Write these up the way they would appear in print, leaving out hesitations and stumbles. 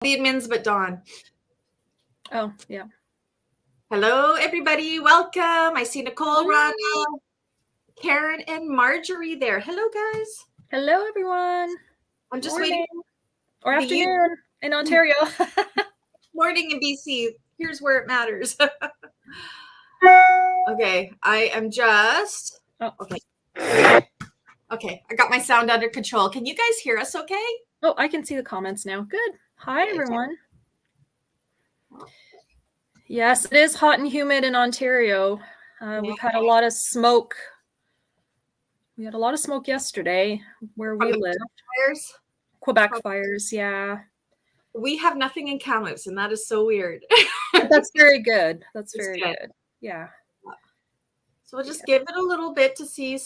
The admins, but Dawn. Oh, yeah. Hello, everybody. Welcome. I see Nicole, Rhonda, Karen, and Marjorie there. Hello, guys. Hello, everyone. I'm just Morning. waiting. Or afternoon in Ontario. Morning in BC. Here's where it matters. Okay, I am just... Oh. Okay, I got my sound under control. Can you guys hear us okay? Oh, I can see the comments now. Good. Hi, everyone. Yes, it is hot and humid in Ontario. We've had a lot of smoke. We had a lot of smoke yesterday where we live. Fires? Quebec fires, yeah. We have nothing in Kamloops, and that is so weird. That's very good. That's very good. Yeah. So we'll just give it a little bit to see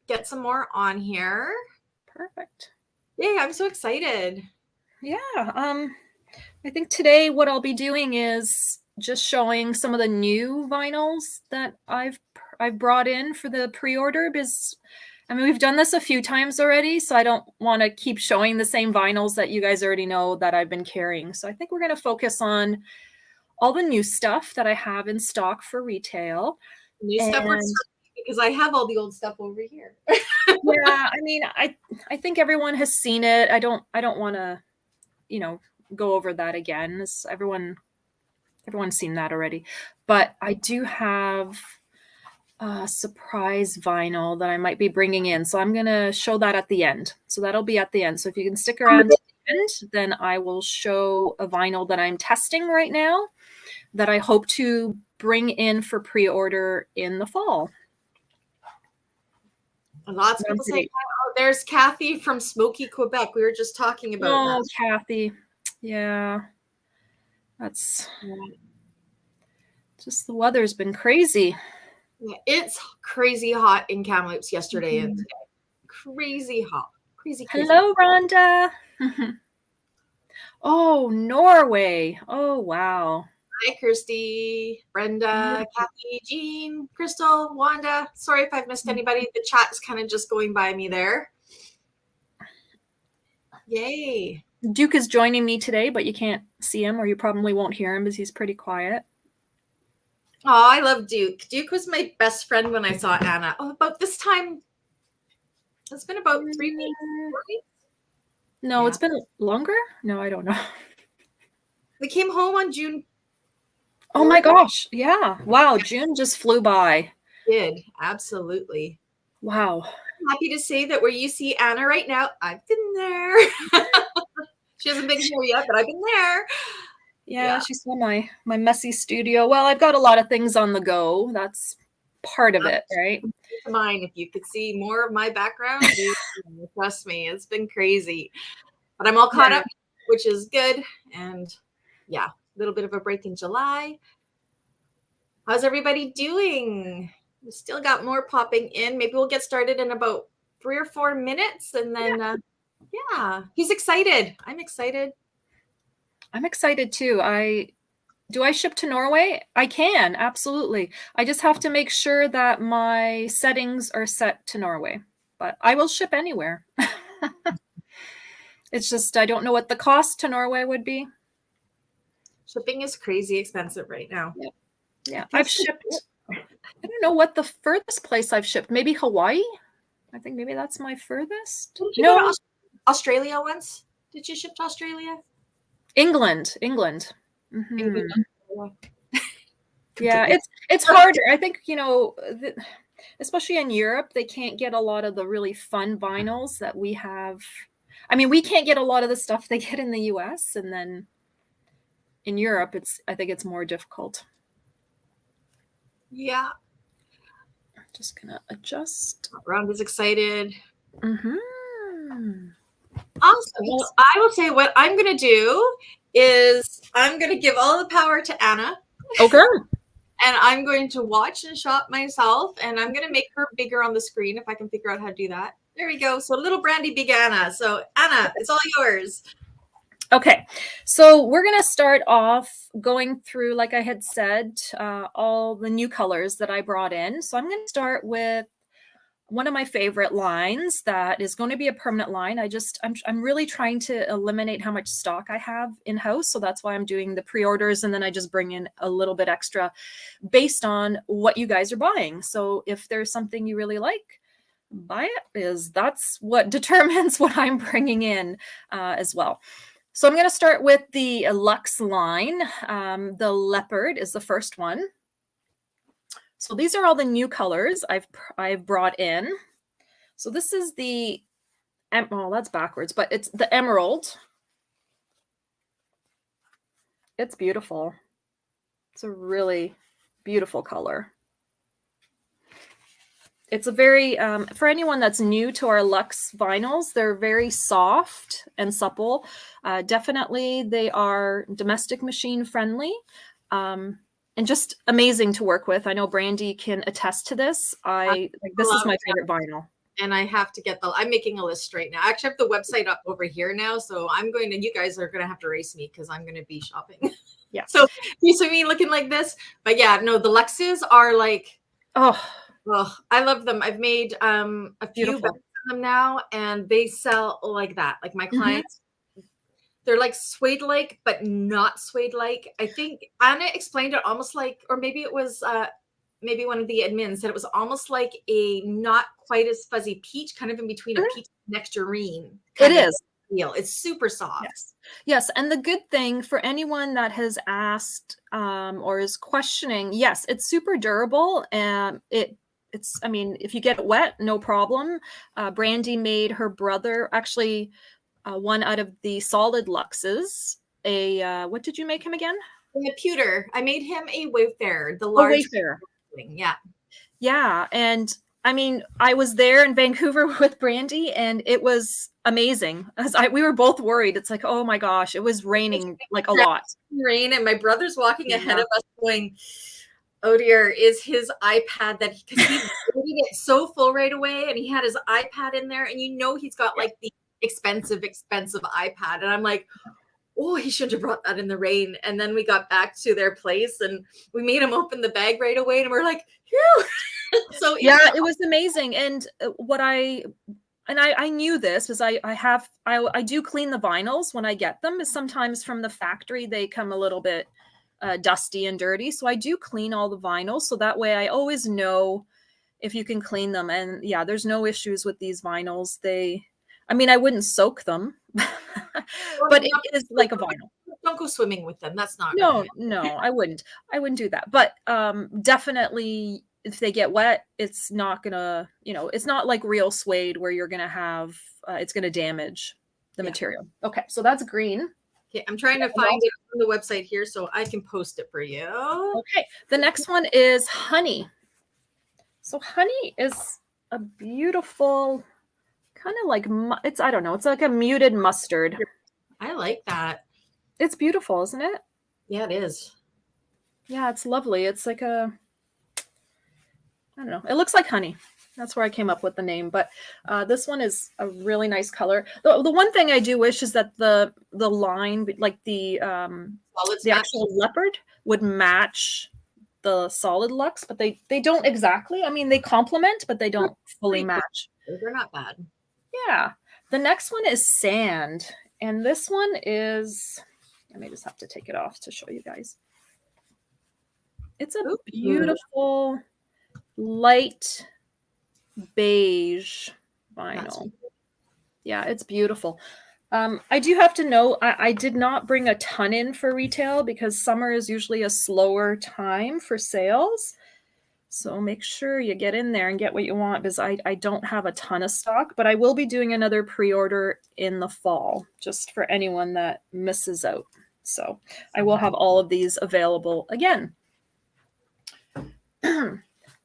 get some more on here. Perfect. Yeah, I'm so excited. Yeah. I think today what I'll be doing is just showing some of the new vinyls that I've brought in for the pre-order, because I mean, we've done this a few times already, so I don't want to keep showing the same vinyls that you guys already know that I've been carrying. So I think we're going to focus on all the new stuff that I have in stock for retail. New stuff because I have all the old stuff over here. Yeah, I mean, I think everyone has seen it. I don't want to, go over that again. Everyone's seen that already. But I do have a surprise vinyl that I might be bringing in. So I'm going to show that at the end. So that'll be at the end. So if you can stick around to the end, then I will show a vinyl that I'm testing right now that I hope to bring in for pre-order in the fall. Lots of people say, oh, there's Kathy from Smoky, Quebec. We were just talking about that. Oh, Kathy. Yeah. That's just, the weather's been crazy. Yeah, it's crazy hot in Kamloops yesterday and today. Crazy hot. Crazy. Hello, Rhonda. Oh, Norway. Oh, wow. Hi, Kirsty, Brenda, Kathy, Jean, Crystal, Wanda. Sorry if I've missed anybody. The chat is kind of just going by me there. Yay. Duke is joining me today, but you can't see him, or you probably won't hear him because he's pretty quiet. Oh, I love Duke. Duke was my best friend when I saw Anna. Oh, about this time. It's been about 3 weeks. 4 weeks? No, it's been longer? No, I don't know. We came home on June. Oh my gosh. Yeah. Wow. June just flew by. Did. Absolutely. Wow. I'm happy to say that where you see Anna right now, I've been there. She hasn't been here yet, but I've been there. Yeah, she saw my messy studio. Well, I've got a lot of things on the go. That's part of it, right? Mine, if you could see more of my background, trust me, it's been crazy. But I'm all caught up, which is good. And yeah, a little bit of a break in July. How's everybody doing? We still got more popping in. Maybe we'll get started in about 3 or 4 minutes. And then, yeah, he's excited. I'm excited. I'm excited too. Do I ship to Norway? I can, absolutely. I just have to make sure that my settings are set to Norway, but I will ship anywhere. It's just, I don't know what the cost to Norway would be. Shipping is crazy expensive right now. Yeah. I've shipped, I don't know what the furthest place I've shipped. Maybe Hawaii? I think maybe that's my furthest. Did you go to Australia once? Did you ship to Australia? England. Mm-hmm. Yeah, it's harder. I think, especially in Europe, they can't get a lot of the really fun vinyls that we have. I mean, we can't get a lot of the stuff they get in the US, and then in Europe, I think it's more difficult. Yeah. Just gonna adjust. Rhonda's excited. Mm-hmm. Awesome. Well, I will say what I'm going to do is I'm going to give all the power to Anna. Okay. And I'm going to watch and shop myself, and I'm going to make her bigger on the screen if I can figure out how to do that. There we go. So little Brandy, big Anna. So Anna, it's all yours. Okay. So we're going to start off going through, like I had said, all the new colors that I brought in. So I'm going to start with one of my favorite lines that is going to be a permanent line. I'm really trying to eliminate how much stock I have in-house. So that's why I'm doing the pre-orders, and then I just bring in a little bit extra based on what you guys are buying. So if there's something you really like, buy it, because that's what determines what I'm bringing in as well. So I'm going to start with the Luxe line. The leopard is the first one. So these are all the new colors I've brought in. So this is the, well, that's backwards, but it's the emerald. It's beautiful. It's a really beautiful color. It's a very, for anyone that's new to our Luxe vinyls, they're very soft and supple. Definitely they are domestic machine friendly. And just amazing to work with. I know Brandy can attest to this. This is my favorite vinyl. And I have to get I'm making a list right now. I actually have the website up over here now. So you guys are going to have to race me because I'm going to be shopping. Yeah. So you see me looking like this, but yeah, no, the Luxes are like, oh, I love them. I've made a few of them now, and they sell like that. Like my clients, they're like suede-like, but not suede-like. I think Anna explained it almost like, or maybe it was maybe one of the admins said it was almost like a not quite as fuzzy peach, kind of in between a peach and nectarine. It is. Feel. It's super soft. Yes. And the good thing for anyone that has asked or is questioning, yes, it's super durable. And I mean, if you get it wet, no problem. Brandy made her brother, actually, one out of the solid Luxes. What did you make him again? A pewter. I made him a Wayfarer, the large Wayfarer. Yeah. Yeah. And I mean, I was there in Vancouver with Brandy, and it was amazing. We were both worried. It's like, oh my gosh, it was raining like a lot. Rain, and my brother's walking ahead of us going, oh dear, is his iPad that because he's getting it so full right away, and he had his iPad in there, and he's got like the expensive iPad, and I'm like, oh, he shouldn't have brought that in the rain. And then we got back to their place, and we made him open the bag right away, and we're like, phew. So yeah, it was amazing. And I knew this because I do clean the vinyls when I get them. Sometimes from the factory they come a little bit dusty and dirty, so I do clean all the vinyls, so that way I always know if you can clean them. And yeah, there's no issues with these vinyls. I wouldn't soak them, but it is like a vinyl. Don't go swimming with them. That's not no, I wouldn't do that. But definitely, if they get wet, it's not gonna, it's not like real suede where you're gonna have, it's gonna damage the material. Okay, so that's green. Okay, I'm trying to find it on the website here so I can post it for you. Okay, the next one is honey. So honey is a beautiful kind of like, I don't know, it's like a muted mustard. I like that. It's beautiful, isn't it? Yeah, it is. Yeah, it's lovely. It's like I don't know. It looks like honey. That's where I came up with the name. But this one is a really nice color. The one thing I do wish is that the line, like the actual leopard, would match the solid Luxe, but they don't exactly. I mean, they complement, but they don't fully match. They're not bad. Yeah. The next one is sand. And this one is, I may just have to take it off to show you guys. It's a beautiful light beige vinyl. Yeah, it's beautiful. I do have to know, I did not bring a ton in for retail because summer is usually a slower time for sales. So make sure you get in there and get what you want, because I don't have a ton of stock, but I will be doing another pre-order in the fall just for anyone that misses out. So I will have all of these available again.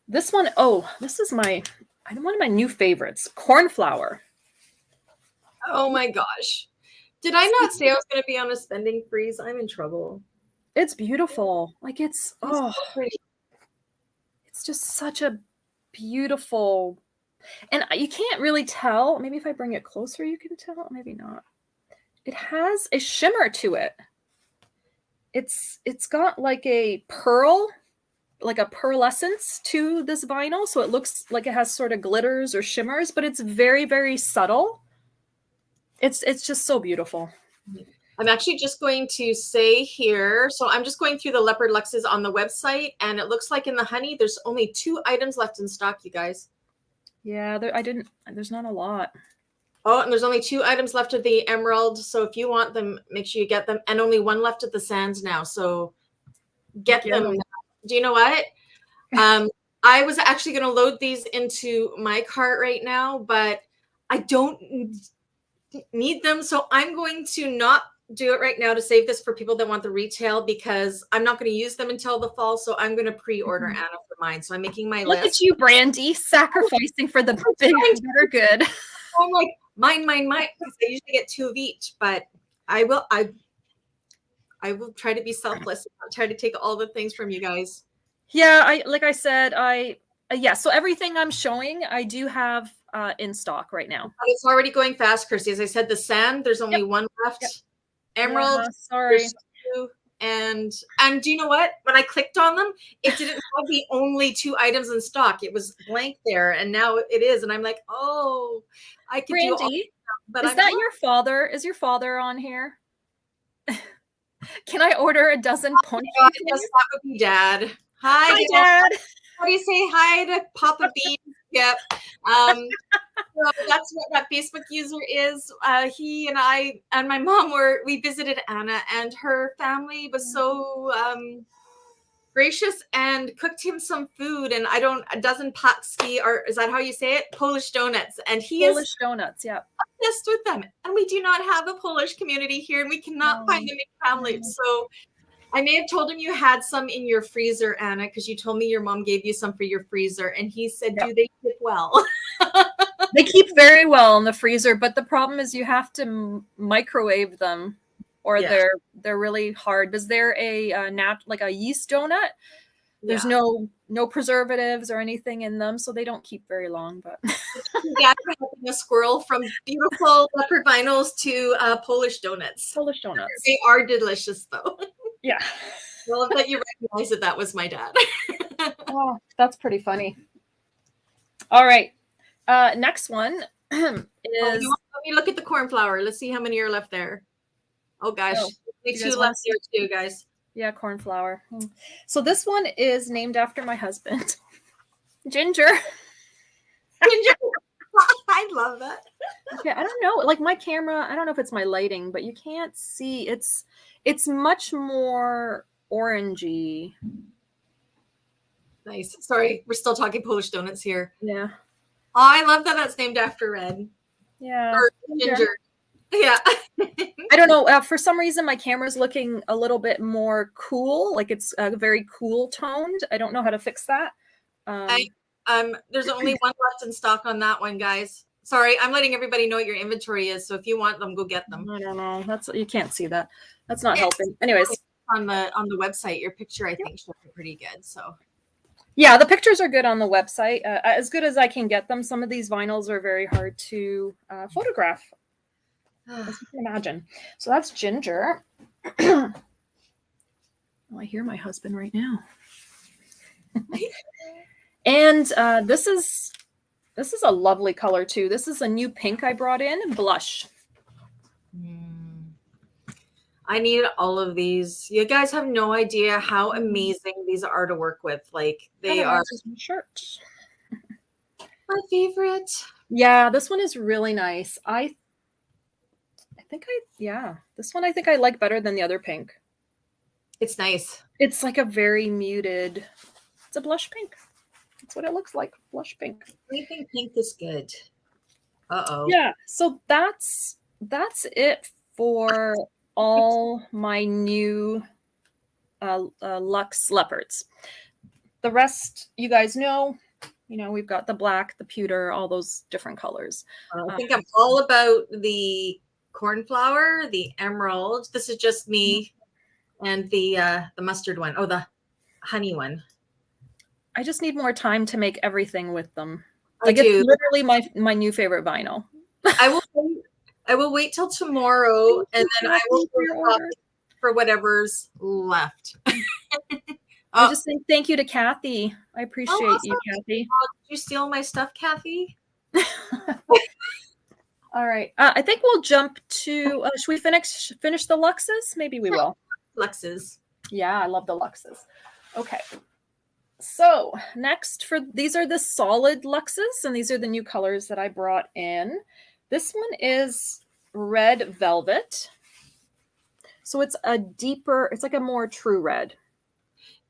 This one, this is one of my new favorites, cornflower. Oh my gosh. Did I not say I was going to be on a spending freeze? I'm in trouble. It's beautiful. Like it's so pretty. It's just such a beautiful, and you can't really tell. Maybe if I bring it closer, you can tell. Maybe not. It has a shimmer to it. It's got like a pearl like a pearlescence to this vinyl, so it looks like it has sort of glitters or shimmers, but it's very, very subtle. It's just so beautiful. I'm actually just going to say here, so I'm just going through the leopard luxes on the website, and it looks like in the honey, there's only 2 items left in stock, you guys. Yeah, there's not a lot. Oh, and there's only 2 items left of the emerald. So if you want them, make sure you get them. And only 1 left at the sands now. So get them. Do you know what? I was actually going to load these into my cart right now, but I don't need them. So I'm going to not do it right now to save this for people that want the retail, because I'm not going to use them until the fall. So I'm going to pre-order Anna for mine. So I'm making my list. Look at you, Brandy, sacrificing for the big better good. I'm like, mine, because I usually get 2 of each, but I will try to be selfless and not try to take all the things from you guys. Yeah, like I said, yeah, so everything I'm showing, I do have in stock right now. But it's already going fast, Kirsty. As I said, the sand, there's only 1 left. Yep. Emerald, sorry. 2, and do you know what? When I clicked on them, it didn't have the only 2 items in stock. It was blank there, and now it is. And I'm like, oh, I could Brandy, do all stuff, but is that your father? Is your father on here? Can I order a dozen punch? Yes, that would be Dad. Hi, Dad. How do you say hi to Papa Bean? Yep. So that's what that Facebook user is. He and I and my mom we visited Anna, and her family was so gracious and cooked him some food, and a dozen patski, or is that how you say it? Polish donuts. And Polish donuts, yeah. Obsessed with them. And we do not have a Polish community here, and we cannot find them in Kamloops. So I may have told him you had some in your freezer, Anna, because you told me your mom gave you some for your freezer, and he said, do they keep well? They keep very well in the freezer, but the problem is you have to microwave them, or they're really hard. Because they're like a yeast donut. There's no preservatives or anything in them, so they don't keep very long. But helping a squirrel from beautiful leopard vinyls to Polish donuts. Polish donuts. They are delicious, though. Yeah. I love that you recognize that was my dad. Oh, that's pretty funny. All right. Next one is. Let me look at the cornflower. Let's see how many are left there. Oh gosh, only 2 left there too, guys. Yeah, cornflower. So this one is named after my husband, Ginger. Ginger. I love that. Okay, I don't know. Like my camera, I don't know if it's my lighting, but you can't see. It's much more orangey. Nice. Sorry, we're still talking Polish donuts here. Yeah. Oh, I love that that's named after Red. Yeah. Or Ginger. Yeah. I don't know. For some reason, my camera's looking a little bit more cool. Like it's very cool toned. I don't know how to fix that. There's only 1 left in stock on that one, guys. Sorry, I'm letting everybody know what your inventory is. So if you want them, go get them. I don't know. You can't see that. That's not helping. Anyways, on the website, your picture I think should be pretty good. So. Yeah, the pictures are good on the website. As good as I can get them. Some of these vinyls are very hard to photograph, as you can imagine. So that's Ginger. Oh, I hear my husband right now. And this is a lovely color too. This is a new pink I brought in, blush. I need all of these. You guys have no idea how amazing these are to work with. Like they are shirts. My favorite. Yeah, this one is really nice. This one I think I like better than the other pink. It's nice. It's like a very muted. It's a blush pink. That's what it looks like. Blush pink. I think pink is good. Uh-oh. Yeah. So that's it for all my new Luxe leopards. The rest, you guys know, we've got the black, the pewter, all those different colors. I think I'm all about the cornflower, the emerald. This is just me, and the mustard one. Oh, the honey one. I just need more time to make everything with them. It's literally my new favorite vinyl. I will wait till tomorrow, and then I will for whatever's left. I was just saying thank you to Kathy. I appreciate awesome. you, Kathy. Did you steal my stuff, Kathy? All right. I think we'll jump to, should we finish the Luxes? Maybe we will. Luxes. Yeah, I love the Luxes. Okay. So next these are the solid Luxes, and these are the new colors that I brought in. This one is red velvet. So it's it's like a more true red.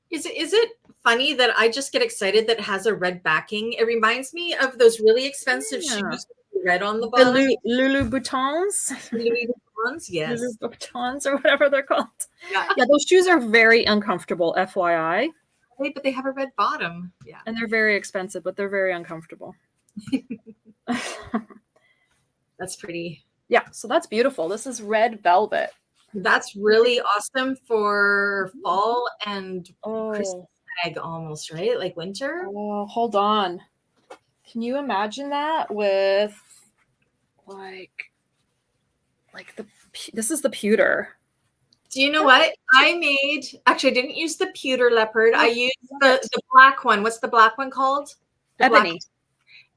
Is it funny that I just get excited that it has a red backing? It reminds me of those really expensive shoes with red on the bottom. The Luluboutins. Luluboutins, yes. Luluboutins or whatever they're called. Yeah. Yeah, those shoes are very uncomfortable, FYI. But they have a red bottom. Yeah. And they're very expensive, but they're very uncomfortable. That's pretty. Yeah, so that's beautiful. This is red velvet. That's really awesome for fall and Christmas bag almost, right? Like winter. Oh, hold on. Can you imagine that with this is the pewter. Do you know what? I didn't use the pewter leopard. I used the black one. What's the black one called? Ebony.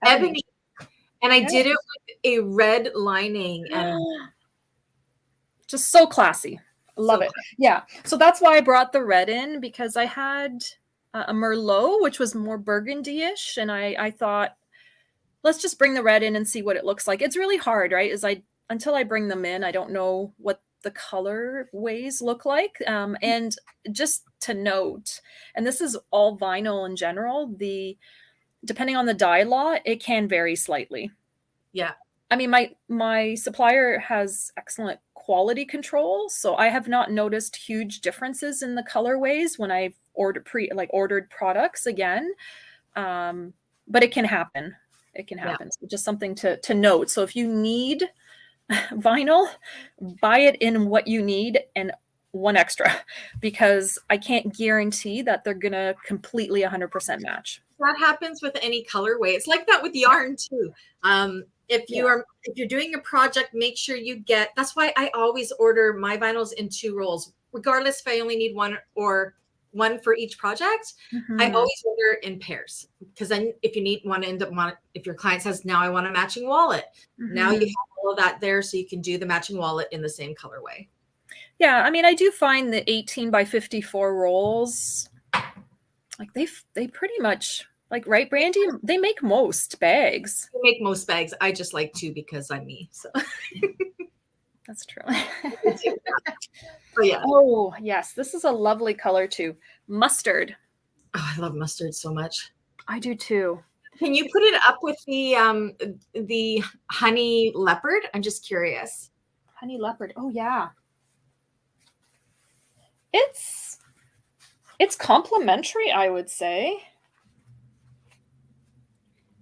Ebony. And I did it with a red lining. And just so classy. Love it. Yeah. So that's why I brought the red in, because I had a Merlot, which was more burgundy-ish. And I thought, let's just bring the red in and see what it looks like. It's really hard, right? Until I bring them in, I don't know what the colorways look like. And just to note, and this is all vinyl in general, depending on the dye law, it can vary slightly. Yeah. I mean, my supplier has excellent quality control, so I have not noticed huge differences in the colorways when I've ordered products again. But it can happen. It can happen. So just something to note. So if you need vinyl, buy it in what you need and one extra, because I can't guarantee that they're gonna completely 100% match. That happens with any colorway. It's like that with yarn too. If you're doing a project, make sure you get. That's why I always order my vinyls in 2 rolls, regardless if I only need one or one for each project. I always order in pairs, because then if you need one, if your client says, now I want a matching wallet, now you have all of that there, so you can do the matching wallet in the same colorway. Yeah, I mean, I do find the 18 by 54 rolls, like they pretty much, like, right, Brandy? They make most bags. They make most bags. I just like 2 because I'm me. So that's true. Yeah. Oh, yes. This is a lovely color too. Mustard. Oh, I love mustard so much. I do too. Can you put it up with the honey leopard? I'm just curious. Honey leopard. Oh yeah. It's complementary, I would say.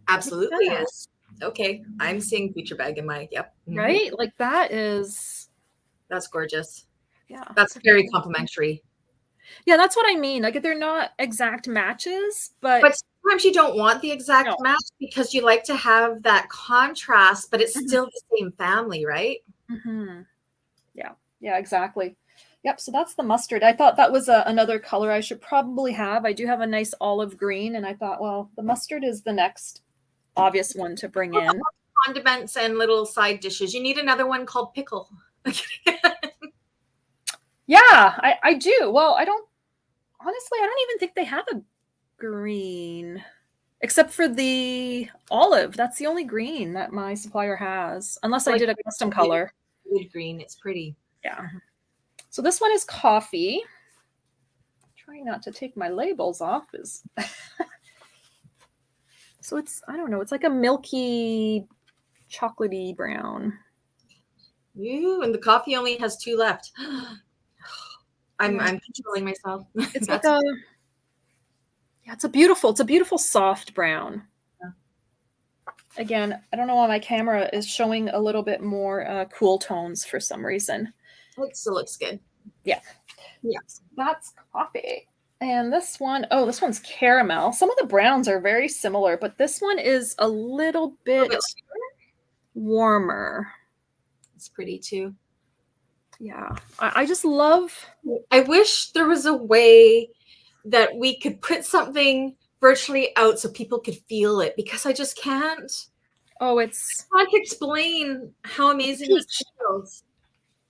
Absolutely is. Okay, I'm seeing feature bag in my right. Like that's gorgeous. Yeah, that's very complimentary. Yeah, that's what I mean. Like, they're not exact matches, but sometimes you don't want the exact match because you like to have that contrast, but it's still the same family, right? Yeah, exactly. Yep. So that's the mustard. I thought that was another color I should probably have. I do have a nice olive green, and I thought, well, the mustard is the next obvious one to bring in. Condiments and little side dishes. You need another one called pickle. Yeah, I do. Well, I don't even think they have a green, except for the olive. That's the only green that my supplier has, unless I did a custom color. Wood green. It's pretty. Yeah. So this one is coffee. Trying not to take my labels off is. So it's, I don't know, it's like a milky, chocolatey brown. Ooh, and the coffee only has 2 left. I'm controlling myself. It's like it's a beautiful soft brown. Yeah. Again, I don't know why my camera is showing a little bit more cool tones for some reason. It still looks good. Yeah. Yeah. So that's coffee. And this one's caramel. Some of the browns are very similar, but this one is a little bit warmer. It's pretty too. Yeah. I just love. I wish there was a way that we could put something virtually out so people could feel it, because I just can't. Oh, I can't explain how it's a amazing this peach. feels.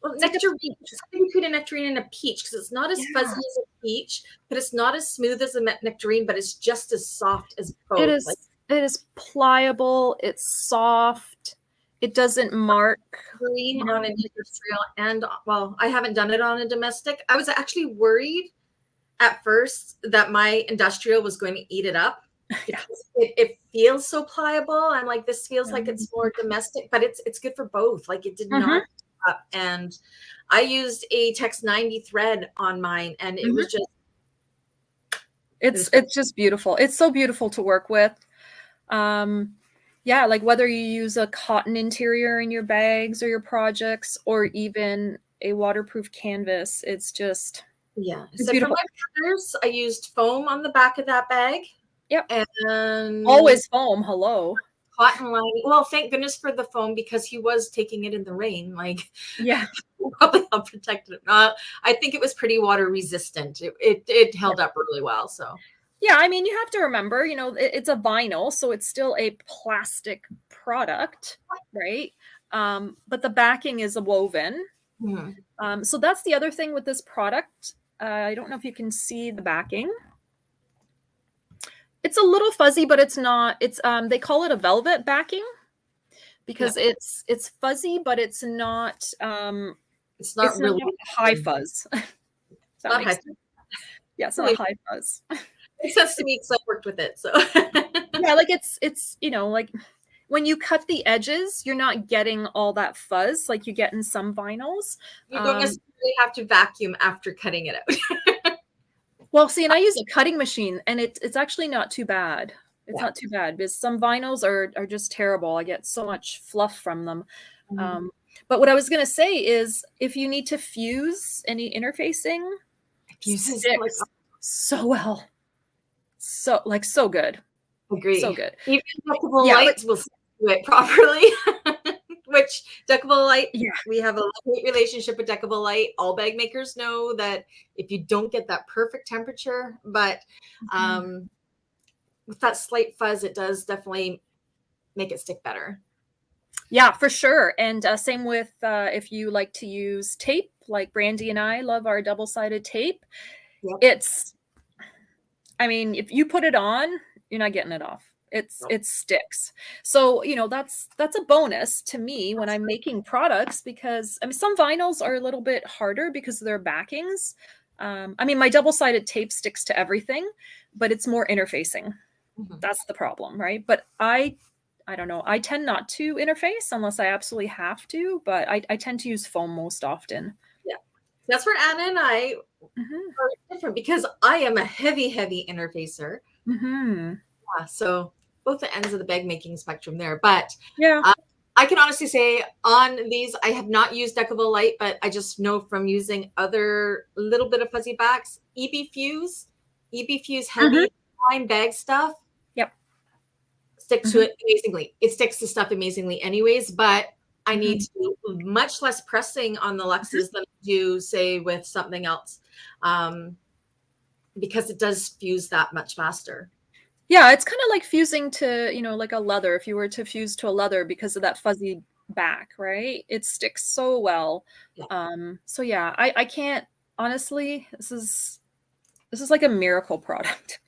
Well, It's like a nectarine, peach. something between a nectarine and a peach, because it's not as fuzzy Yeah. as a peach, but it's not as smooth as a nectarine, but it's just as soft as It both. Like is pliable, it's soft, it doesn't mark. green You on know, an industrial, and well, I haven't done it on a domestic. I was actually worried at first that my industrial was going to eat it up. yeah. It feels so pliable. I'm like, this feels like Mhm. it's more domestic, but it's good for both. Like it did Mhm. not up. And I used a Tex 90 thread on mine, and it was just It's just beautiful. It's so beautiful to work with. Yeah, like whether you use a cotton interior in your bags or your projects, or even a waterproof canvas, it's So for beautiful. my partners, I used foam on the back of that bag. Yep. And Always foam. Hello. cotton lining. Well, thank goodness for the foam, because he was taking it in the rain. Like Yeah. probably helped protect it. I think it was pretty water resistant. It held up really well. So Yeah, I mean, you have to remember, it's a vinyl, so it's still a plastic product, right? But the backing is a woven. So that's the other thing with this product. I don't know if you can see the backing. It's a little fuzzy, but it's not. They call it a velvet backing because it's fuzzy, but it's not it's not really high fuzz. That not makes high. sense. Yeah, it's not high fuzz. Makes sense to me because I worked with it. So yeah, like it's like when you cut the edges, you're not getting all that fuzz like you get in some vinyls. You don't necessarily have to vacuum after cutting it out. Well, see, and I use a cutting machine, and it's actually not too bad. It's not too bad, because some vinyls are just terrible. I get so much fluff from them. But what I was going to say is, if you need to fuse any interfacing, fuses sticks so well. So good. Agree. So good. Even deckable lights will do it properly. Which deckable light, we have a great relationship with deckable light. All bag makers know that if you don't get that perfect temperature, but with that slight fuzz, it does definitely make it stick better. Yeah, for sure. And same with if you like to use tape, like Brandy and I love our double-sided tape. I mean, if you put it on, you're not getting it off. It sticks. So, that's a bonus to me when I'm making products, because I mean, some vinyls are a little bit harder because of their backings. I mean, my double-sided tape sticks to everything, but it's more interfacing. That's the problem, right? But I don't know. I tend not to interface unless I absolutely have to, but I tend to use foam most often. Yeah. That's where Anna and I are different, because I am a heavy interfacer. Yeah, so both the ends of the bag making spectrum there. But I can honestly say on these, I have not used deckable light, but I just know from using other little bit of fuzzy backs, EB Fuse heavy fine bag stuff. Sticks to it amazingly. It sticks to stuff amazingly anyways, but I need to do much less pressing on the Luxes than I do, say, with something else, because it does fuse that much faster. Yeah, it's kind of like fusing to, like a leather. If you were to fuse to a leather because of that fuzzy back, right? It sticks so well. So yeah, I can't, honestly, this is like a miracle product.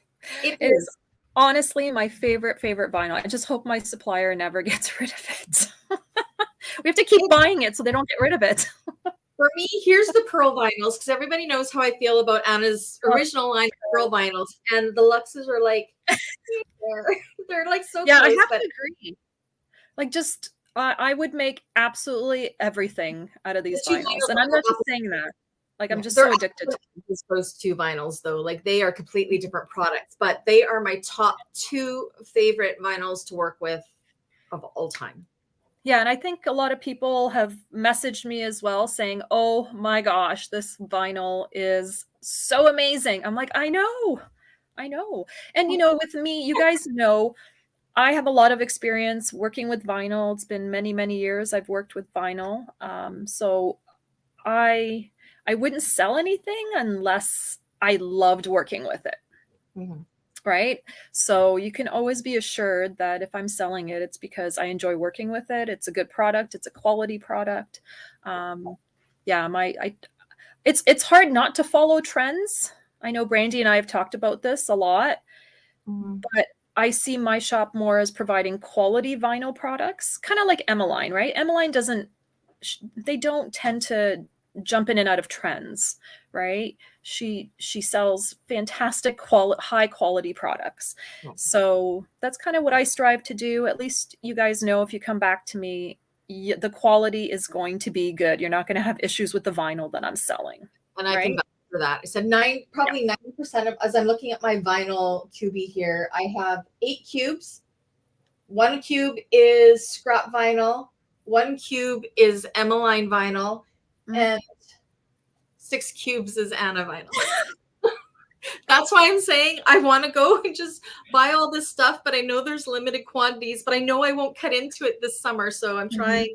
It is honestly my favorite vinyl. I just hope my supplier never gets rid of it. We have to keep buying it so they don't get rid of it. For me, here's the pearl vinyls, because everybody knows how I feel about Anna's original line of pearl vinyls, and the Luxes are like, they're like so close. I have to agree. Like, just I would make absolutely everything out of these vinyls, and I'm not just saying that. Like, I'm just so addicted to those two vinyls, though. Like, they are completely different products, but they are my top 2 favorite vinyls to work with of all time. Yeah, and I think a lot of people have messaged me as well saying, "Oh my gosh, this vinyl is so amazing." I'm like, I know. And with me, you guys know, I have a lot of experience working with vinyl. It's been many, many years I've worked with vinyl. So I wouldn't sell anything unless I loved working with it. Mhm. Right? So you can always be assured that if I'm selling it, it's because I enjoy working with it. It's a good product. It's a quality product. Yeah, it's hard not to follow trends. I know Brandy and I have talked about this a lot, Mhm. but I see my shop more as providing quality vinyl products, kind of like Emmeline, right? Emmeline doesn't, they don't tend to jump in and out of trends, right? She sells fantastic high quality products. Yeah. So that's kind of what I strive to do. At least you guys know if you come back to me, the quality is going to be good. You're not going to have issues with the vinyl that I'm selling. And I can Right? vouch for that. I said probably 90% of, as I'm looking at my vinyl cubie here, I have 8 cubes. 1 cube is scrap vinyl. 1 cube is Emmeline vinyl. And 6 cubes is Anna vinyl. That's why I'm saying I want to go and just buy all this stuff, but I know there's limited quantities, but I know I won't cut into it this summer. So I'm trying.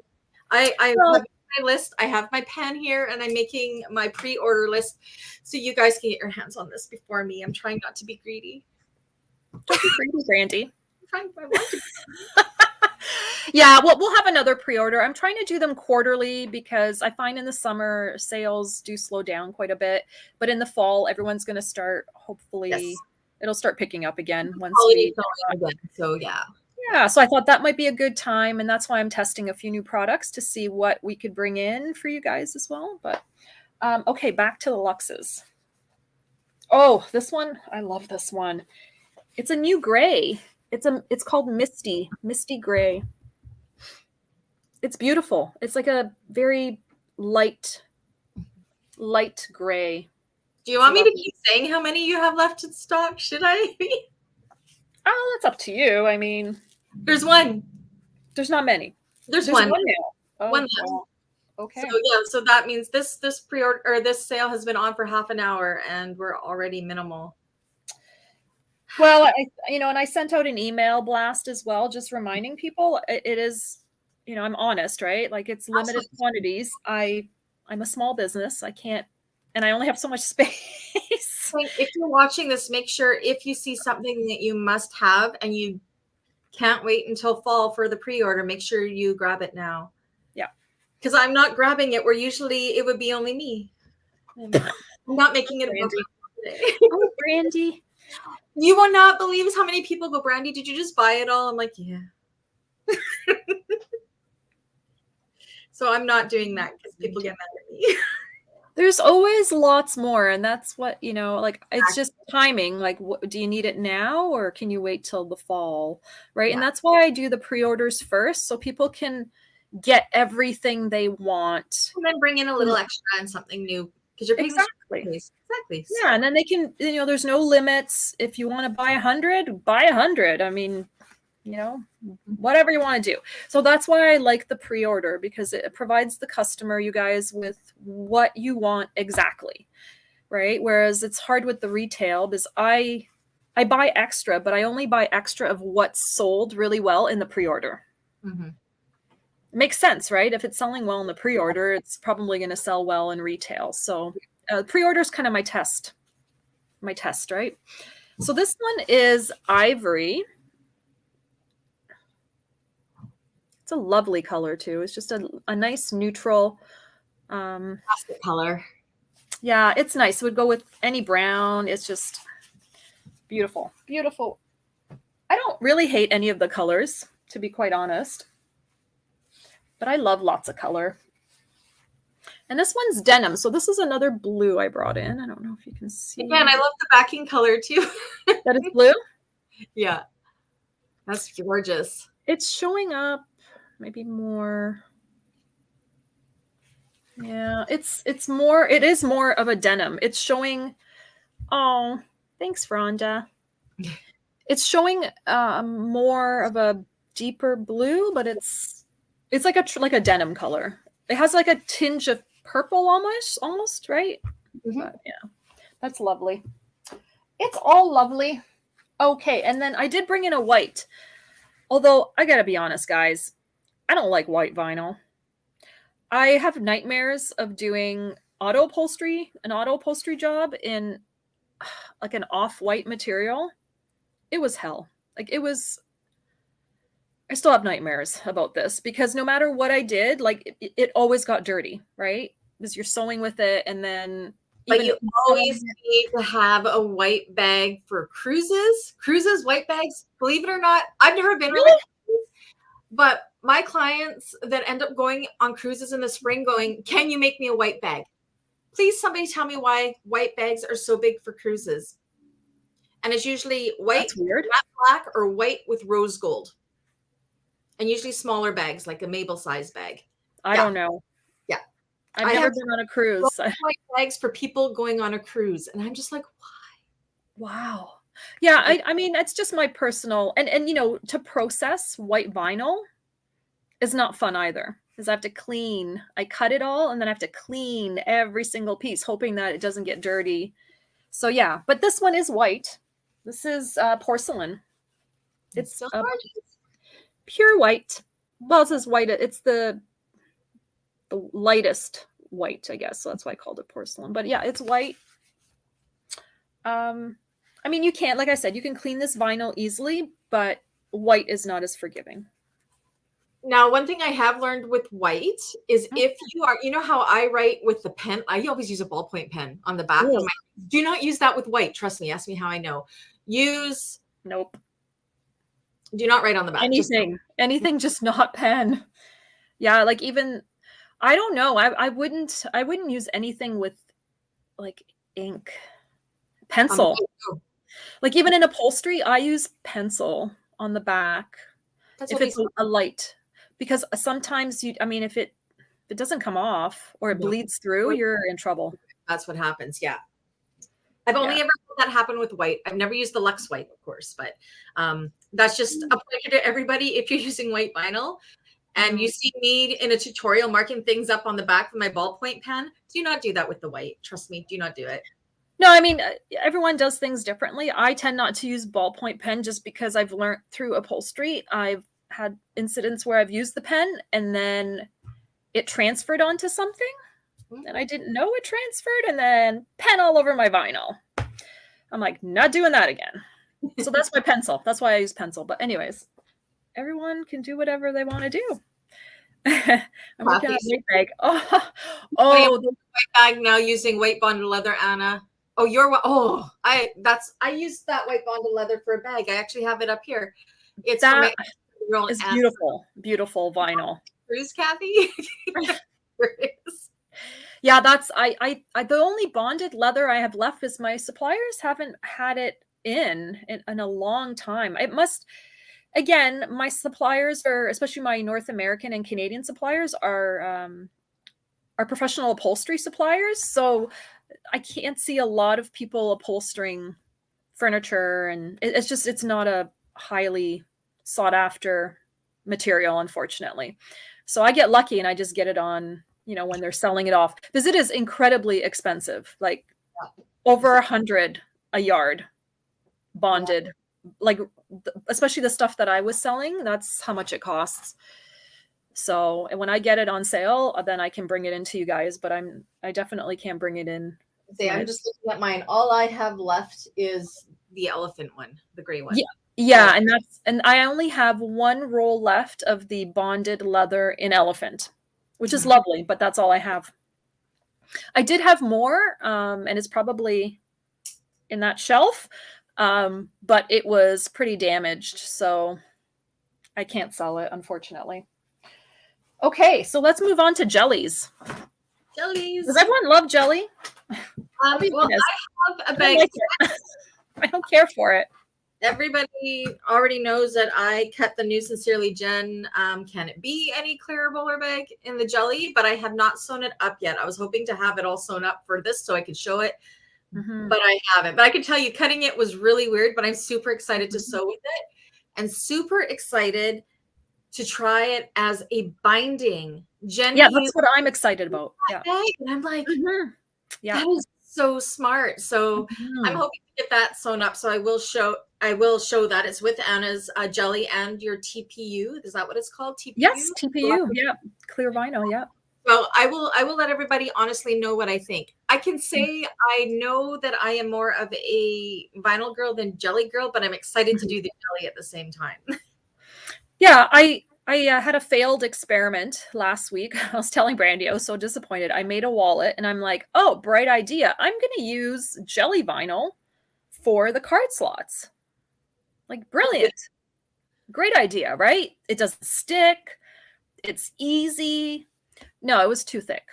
I have my list. I have my pen here and I'm making my pre-order list so you guys can get your hands on this before me. I'm trying not to be greedy. Don't be greedy, Brandy. I want to. Yeah, well, we'll have another pre-order. I'm trying to do them quarterly because I find in the summer sales do slow down quite a bit, but in the fall everyone's going to start, hopefully Yes. it'll start picking up again once Holiday selling again. So yeah. Yeah, so I thought that might be a good time, and that's why I'm testing a few new products to see what we could bring in for you guys as well. But okay, back to the Luxes. Oh, this one, I love this one. It's a new gray. It's called Misty Gray. It's beautiful. It's like a very light gray. Do you want me to keep saying how many you have left in stock? Should I? Oh, that's up to you. I mean, there's one. There's not many. There's one. One now. Oh, one wow. Okay. So yeah, so that means this pre-order or this sale has been on for half an hour and we're already minimal. Well, and I sent out an email blast as well, just reminding people it is, I'm honest, right? Like it's limited quantities. I'm a small business. I can't, and I only have so much space. If you're watching this, make sure if you see something that you must have and you can't wait until fall for the pre-order, make sure you grab it now. Yeah. Because I'm not grabbing it where usually it would be only me. I'm not making it Brandy. Today. Oh, Brandy. You will not believe how many people go, Brandy, did you just buy it all? I'm like, yeah. So I'm not doing that because people get mad at me. There's always lots more. And that's what, like, it's just timing. Like, do you need it now or can you wait till the fall? Right. Yeah. And that's why I do the pre-orders first. So people can get everything they want. And then bring in a little extra and something new. Because you're paying Exactly. Yeah. And then they can, there's no limits. If you want to buy 100, buy 100. I mean, whatever you want to do. So that's why I like the pre-order because it provides the customer, you guys, with what you want exactly, right? Whereas it's hard with the retail because I buy extra, but I only buy extra of what's sold really well in the pre-order. Mm-hmm. It makes sense, right? If it's selling well in the pre-order, it's probably going to sell well in retail. So pre-order is kind of my test, right? So this one is Ivory. It's a lovely color too. It's just a nice neutral plastic color. Yeah, it's nice. It would go with any brown. It's just beautiful. Beautiful. I don't really hate any of the colors, to be quite honest. But I love lots of color. And this one's denim. So this is another blue I brought in. I don't know if you can see. Again, I love the backing color too. That is blue? Yeah. That's gorgeous. It's showing up maybe more. Yeah, it is more of a denim. It's showing, oh, thanks, Rhonda. It's showing more of a deeper blue, but it's like a denim color. It has like a tinge of purple almost, right? Mm-hmm. But yeah, that's lovely. It's all lovely. Okay, and then I did bring in a white. Although, I gotta be honest, guys, I don't like white vinyl. I have nightmares of doing an auto upholstery job in like an off-white material, it was hell. Like it was, I still have nightmares about this because no matter what I did, like it always got dirty, right? Because you're sewing with it, and then but you always need to have a white bag for cruises. Cruises, white bags. Believe it or not, I've never been on a cruise, but my clients that end up going on cruises in the spring going, can you make me a white bag? Please, somebody tell me why white bags are so big for cruises. And it's usually white, that's weird, matte black, or white with rose gold. And usually smaller bags, like a Mabel size bag. I don't know. Yeah. I've never been on a cruise. White bags for people going on a cruise. And I'm just like, why? Wow. Yeah, I mean, it's just my personal, and you know, to process white vinyl is not fun either. Because I have to clean, I cut it all, and then I have to clean every single piece, hoping that it doesn't get dirty. So yeah, but this one is white. This is porcelain. It's pure white. Well, it says white. It's the lightest white, I guess. So that's why I called it porcelain. But yeah, it's white. I mean, you can't, like I said, you can clean this vinyl easily, but white is not as forgiving. Now, one thing I have learned with white is if you are, you know how I write with the pen, I always use a ballpoint pen on the back of my, do not use that with white. Trust me. Ask me how I know. Use. Nope. Do not write on the back. Anything, just not pen. Yeah. Like even, I don't know. I wouldn't use anything with like ink, pencil. Like even in upholstery, I use pencil on the back. If it's a light, because sometimes if it doesn't come off or it bleeds through, you're in trouble. That's what happens. Yeah. I've only ever had that happen with white. I've never used the Luxe white, of course, but that's just a pleasure to everybody. If you're using white vinyl and you see me in a tutorial marking things up on the back with my ballpoint pen, do not do that with the white. Trust me, do not do it. No, I mean, everyone does things differently. I tend not to use ballpoint pen just because I've learned through upholstery. I've had incidents where I've used the pen and then it transferred onto something and I didn't know it transferred, and then pen all over my vinyl. I'm like, not doing that again. So that's my pencil. That's why I use pencil. But anyways, everyone can do whatever they want to do. I'm working on a white bag. The white bag now using white bonded leather, Anna. I used that white bonded leather for a bag. I actually have it up here. It's beautiful, beautiful vinyl. Cruise, Kathy. Yeah, that's I the only bonded leather I have left is my suppliers haven't had it in a long time. It must, again, my suppliers are, especially my North American and Canadian suppliers, are professional upholstery suppliers. So I can't see a lot of people upholstering furniture, and it's not a highly sought after material, unfortunately. So I get lucky and I just get it on, when they're selling it off, because it is incredibly expensive, like over 100 a yard bonded, like especially the stuff that I was selling, that's how much it costs. So when I get it on sale, then I can bring it into you guys, but I definitely can't bring it in. I'm just looking at mine. All I have left is the elephant one, the gray one. Yeah, and I only have one roll left of the bonded leather in elephant, which is lovely, but that's all I have. I did have more, and it's probably in that shelf, but it was pretty damaged, so I can't sell it, unfortunately. Okay, so let's move on to jellies. Jellies. Does everyone love jelly? Well, I have a bag. I don't care for it. Everybody already knows that I kept the New Sincerely Jen Can It Be Any Clearer Bowler bag in the jelly, but I have not sewn it up yet. I was hoping to have it all sewn up for this so I could show it, but I haven't. But I can tell you, cutting it was really weird, but I'm super excited to sew with it and super excited to try it as a binding. Jen, yeah, that's what I'm excited about. Yeah. And I'm like, that is so smart. So I'm hoping to get that sewn up. So I will show that it's with Anna's jelly and your TPU. Is that what it's called? TPU? Yes, TPU. Yeah, clear vinyl. Yeah. Well, I will let everybody honestly know what I think. I can say I know that I am more of a vinyl girl than jelly girl, but I'm excited to do the jelly at the same time. Yeah, I had a failed experiment last week. I was telling Brandy I was so disappointed. I made a wallet and I'm like, oh, bright idea. I'm going to use jelly vinyl for the card slots. Like, brilliant. Great idea, right? It doesn't stick. It's easy. No, it was too thick.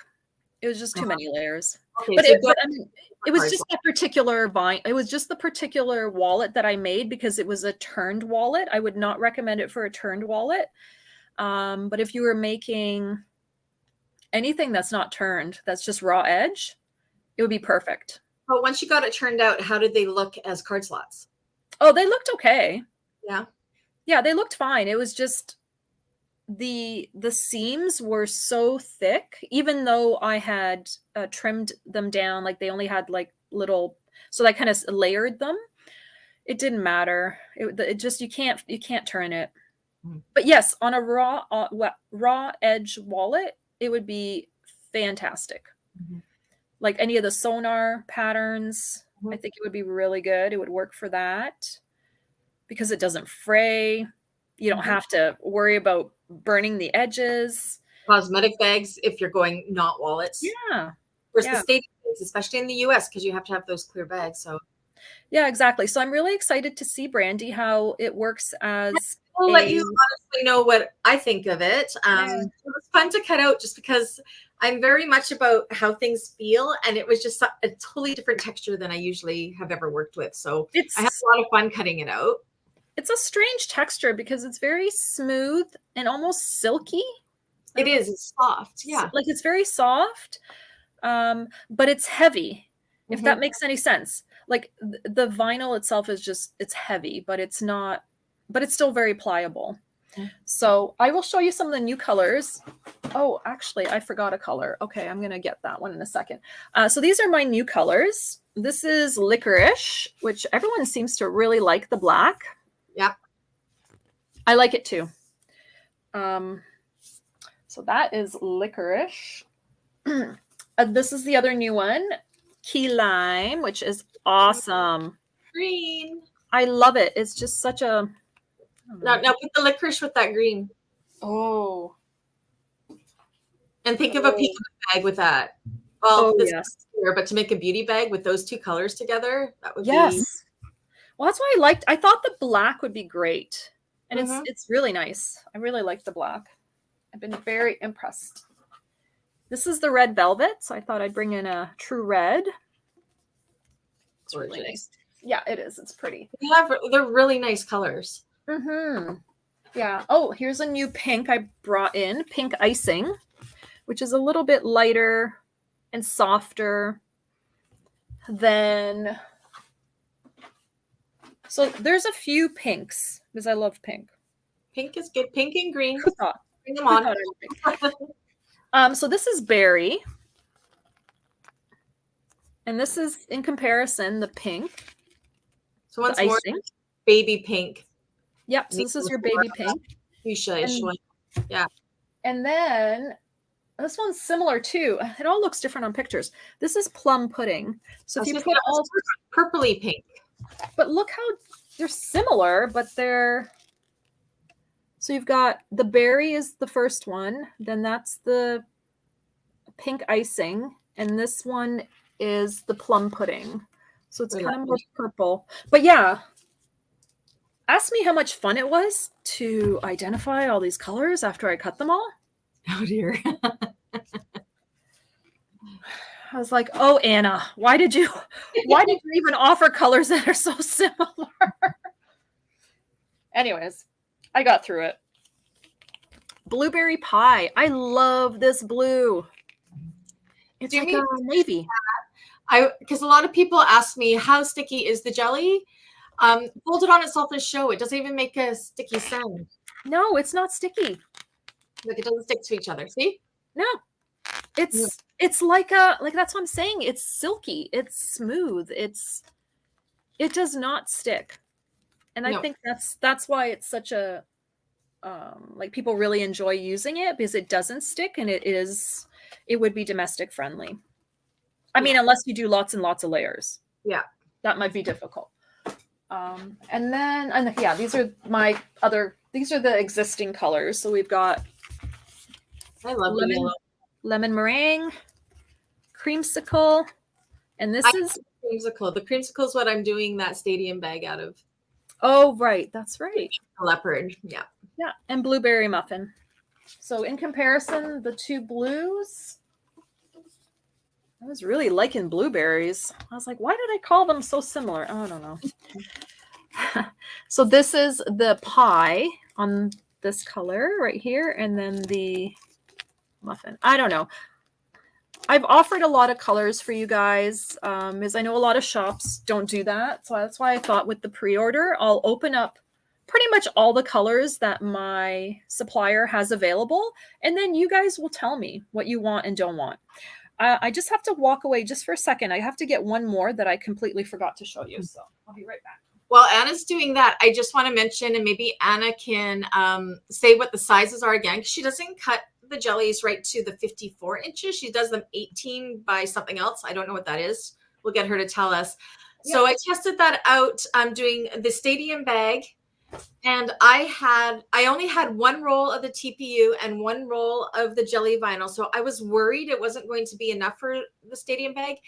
It was just too many layers. Okay, But so I mean, it was just that particular it was just the particular wallet that I made because it was a turned wallet. I would not recommend it for a turned wallet. But if you were making anything that's not turned, that's just raw edge, it would be perfect. But once you got it turned out, how did they look as card slots? Oh, they looked okay. Yeah. Yeah, they looked fine. It was just the seams were so thick, even though I had trimmed them down, like they only had like little, so I kind of layered them. It didn't matter. It just you can't turn it. But yes, on a raw edge wallet, it would be fantastic. Like any of the sonar patterns, I think it would be really good. It would work for that because it doesn't fray. You don't have to worry about burning the edges. Cosmetic bags, if you're going not wallets. Yeah. Whereas the state bags, especially in the US, because you have to have those clear bags. So yeah, exactly. So I'm really excited to see, Brandy, how it works as I'll let you honestly know what I think of it. It was fun to cut out just because I'm very much about how things feel, and it was just a totally different texture than I usually have ever worked with. So I had a lot of fun cutting it out. It's a strange texture because it's very smooth and almost silky. It is. It's soft. Yeah. Like it's very soft, but it's heavy, if that makes any sense. Like the vinyl itself is just, it's heavy, but it's not, but it's still very pliable. So I will show you some of the new colors. Oh, actually, I forgot a color. Okay, I'm going to get that one in a second. So these are my new colors. This is Licorice, which everyone seems to really like the black. Yeah. I like it too. So that is Licorice. This is the other new one, Key Lime, which is awesome. Green. I love it. It's just such a... Now put the licorice with that green. Oh. And think of a peek bag with that. Well, yes. Clear, but to make a beauty bag with those two colors together, that would be... Well, that's why I thought the black would be great. And it's really nice. I really like the black. I've been very impressed. This is the red velvet, so I thought I'd bring in a true red. It's really nice. Yeah, it is. It's pretty. They're really nice colors. Yeah. Oh, here's a new pink I brought in, pink icing, which is a little bit lighter and softer than... So there's a few pinks because I love pink. Pink is good. Pink and green. Who thought? Bring them on. So this is berry. And this is, in comparison, the pink. So once more, baby pink. Yep. So this is your baby pink. Yeah. And then this one's similar too. It all looks different on pictures. This is plum pudding. So if you put all purpley pink. But look how they're similar, but they're... So you've got the berry is the first one. Then that's the pink icing. And this one is the plum pudding. So it's kind of more purple. But yeah, ask me how much fun it was to identify all these colors after I cut them all. Oh, dear. I was like, oh, Anna, why did you even offer colors that are so similar? Anyways, I got through it. Blueberry pie. I love this blue. It's like a navy. Because a lot of people ask me, how sticky is the jelly? Fold it on itself and show. It doesn't even make a sticky sound. No, it's not sticky. Like it doesn't stick to each other. See? No. It's like that's what I'm saying. It's silky. It's smooth. It does not stick. And I think that's why it's such a like people really enjoy using it because it doesn't stick and it is it would be domestic friendly. I mean, unless you do lots and lots of layers. Yeah. That might be difficult. And then, yeah, these are the existing colors. So we've got I love the yellow. Lemon meringue, creamsicle, and this is creamsicle. The creamsicle is what I'm doing that stadium bag out of. Oh, right. That's right. Leopard. Yeah. Yeah. And blueberry muffin. So in comparison, the two blues, I was really liking blueberries. I was like, why did I call them so similar? Oh, I don't know. So this is the pie on this color right here. And then the muffin. I don't know. I've offered a lot of colors for you guys, as I know a lot of shops don't do that. So that's why I thought with the pre-order, I'll open up pretty much all the colors that my supplier has available. And then you guys will tell me what you want and don't want. I just have to walk away just for a second. I have to get one more that I completely forgot to show you. So I'll be right back. While Anna's doing that, I just want to mention, and maybe Anna can say what the sizes are again, because she doesn't cut the jellies right to the 54 inches. She does them 18 by something else. I don't know what that is. We'll get her to tell us. Yeah. So I tested that out. I'm doing the stadium bag, and I only had one roll of the TPU and one roll of the jelly vinyl. So I was worried it wasn't going to be enough for the stadium bag,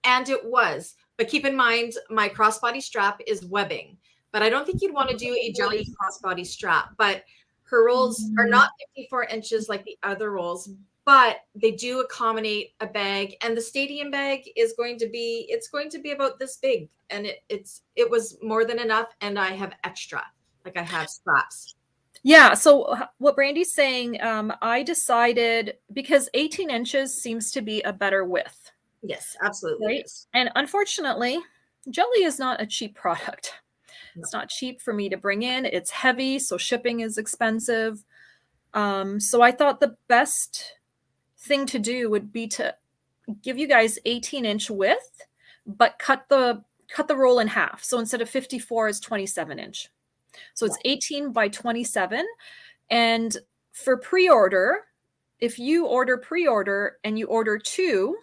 and it was. But keep in mind, my crossbody strap is webbing, but I don't think you'd want to do a jelly crossbody strap. But her rolls are not 54 inches like the other rolls, but they do accommodate a bag. And the stadium bag is going to be about this big. And it was more than enough. And I have extra, like I have straps. Yeah. So what Brandy's saying, I decided because 18 inches seems to be a better width. Yes, absolutely. Right? Yes. And unfortunately, jelly is not a cheap product. It's not cheap for me to bring in. It's heavy, so shipping is expensive. So I thought the best thing to do would be to give you guys 18-inch width, but cut the roll in half. So instead of 54, it's 27-inch. So it's 18 by 27. And for pre-order, if you order pre-order and you order two,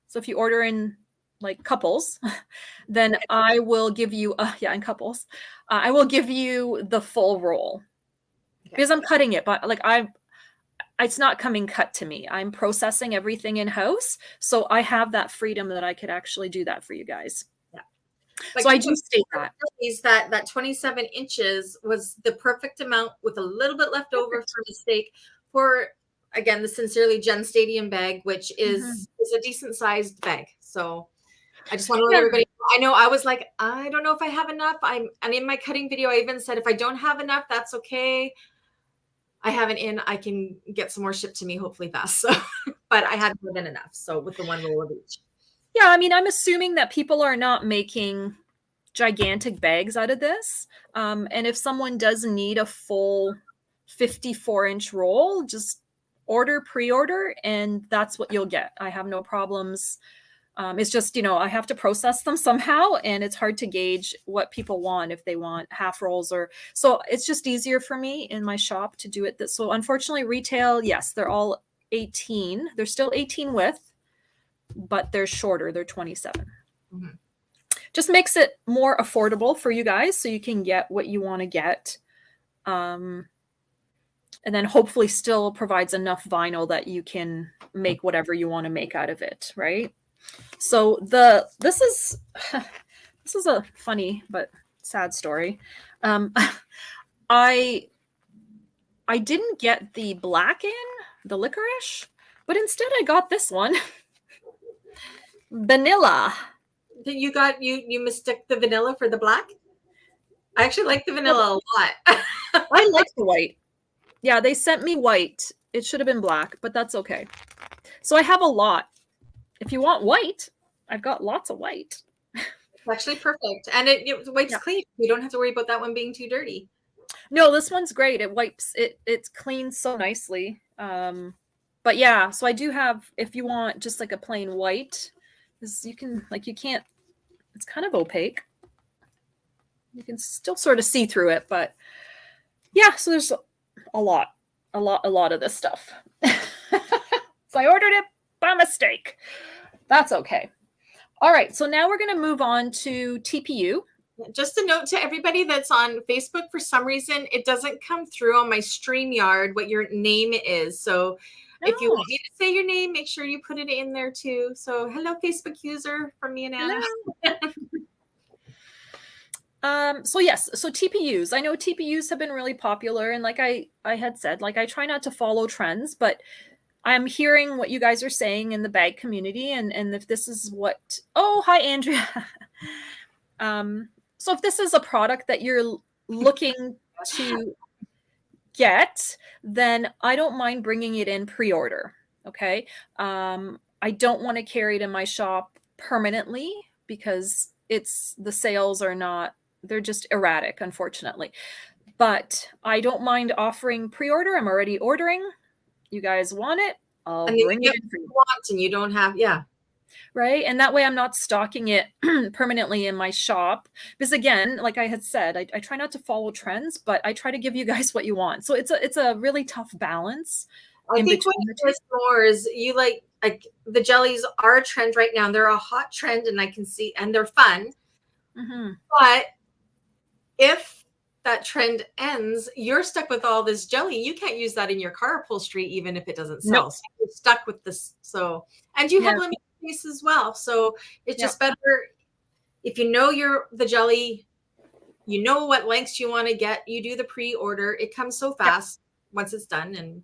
so if you order in like couples, then I will give you, in couples, I will give you the full roll because I'm cutting it, but like it's not coming cut to me. I'm processing everything in house. So I have that freedom that I could actually do that for you guys. Yeah. Like so I do state that 27 inches was the perfect amount with a little bit left over for mistake for, again, the Sincerely Jen Stadium bag, which is a decent sized bag. So I just want to let everybody know. I know I was like, I don't know if I have enough. And in my cutting video, I even said, if I don't have enough, that's okay. I have it in. I can get some more shipped to me, hopefully fast. So, but I had more than enough. So with the one roll of each. Yeah, I mean, I'm assuming that people are not making gigantic bags out of this. And if someone does need a full 54-inch roll, just pre-order, and that's what you'll get. I have no problems. It's just, I have to process them somehow, and it's hard to gauge what people want, if they want half rolls or so. It's just easier for me in my shop to do it. So unfortunately, retail, yes, they're all 18. They're still 18 width, but they're shorter. They're 27. Mm-hmm. Just makes it more affordable for you guys, so you can get what you want to get. And then hopefully still provides enough vinyl that you can make whatever you want to make out of it, right? So this is a funny but sad story. I didn't get the black the licorice, but instead I got this one. Vanilla. You mistook the vanilla for the black? I actually like the vanilla a lot. I like the white. Yeah, they sent me white. It should have been black, but that's okay. So I have a lot. If you want white, I've got lots of white. It's actually perfect. And white's clean. You don't have to worry about that one being too dirty. No, this one's great. It wipes it cleans so nicely. But yeah, so I do have, if you want just like a plain white, you can't, it's kind of opaque. You can still sort of see through it, but yeah, so there's a lot of this stuff. So I ordered it by mistake. That's okay. All right, so now we're going to move on to TPU. Just a note to everybody that's on Facebook, for some reason, it doesn't come through on my StreamYard what your name is. So if you want me to say your name, make sure you put it in there too. So hello, Facebook user, from me and Anna. So yes, so TPUs. I know TPUs have been really popular, and like I had said, like I try not to follow trends, but I'm hearing what you guys are saying in the bag community, and if this is what, oh, hi, Andrea. So if this is a product that you're looking to get, then I don't mind bringing it in pre-order. Okay. I don't want to carry it in my shop permanently because the sales are not, they're just erratic, unfortunately. But I don't mind offering pre-order. I'm already ordering. You guys want it? I'll bring it in for you. And you don't have, yeah. Right. And that way I'm not stocking it permanently in my shop. Because again, like I had said, I try not to follow trends, but I try to give you guys what you want. So it's a really tough balance. I think what it is more is you like the jellies are a trend right now. They're a hot trend, and I can see, and they're fun. Mm-hmm. But if that trend ends, you're stuck with all this jelly. You can't use that in your car upholstery, even if it doesn't sell. Nope. So you're stuck with this. So, and you have limited space as well. So it's just better if you know the jelly, you know what lengths you want to get. You do the pre-order. It comes so fast once it's done, and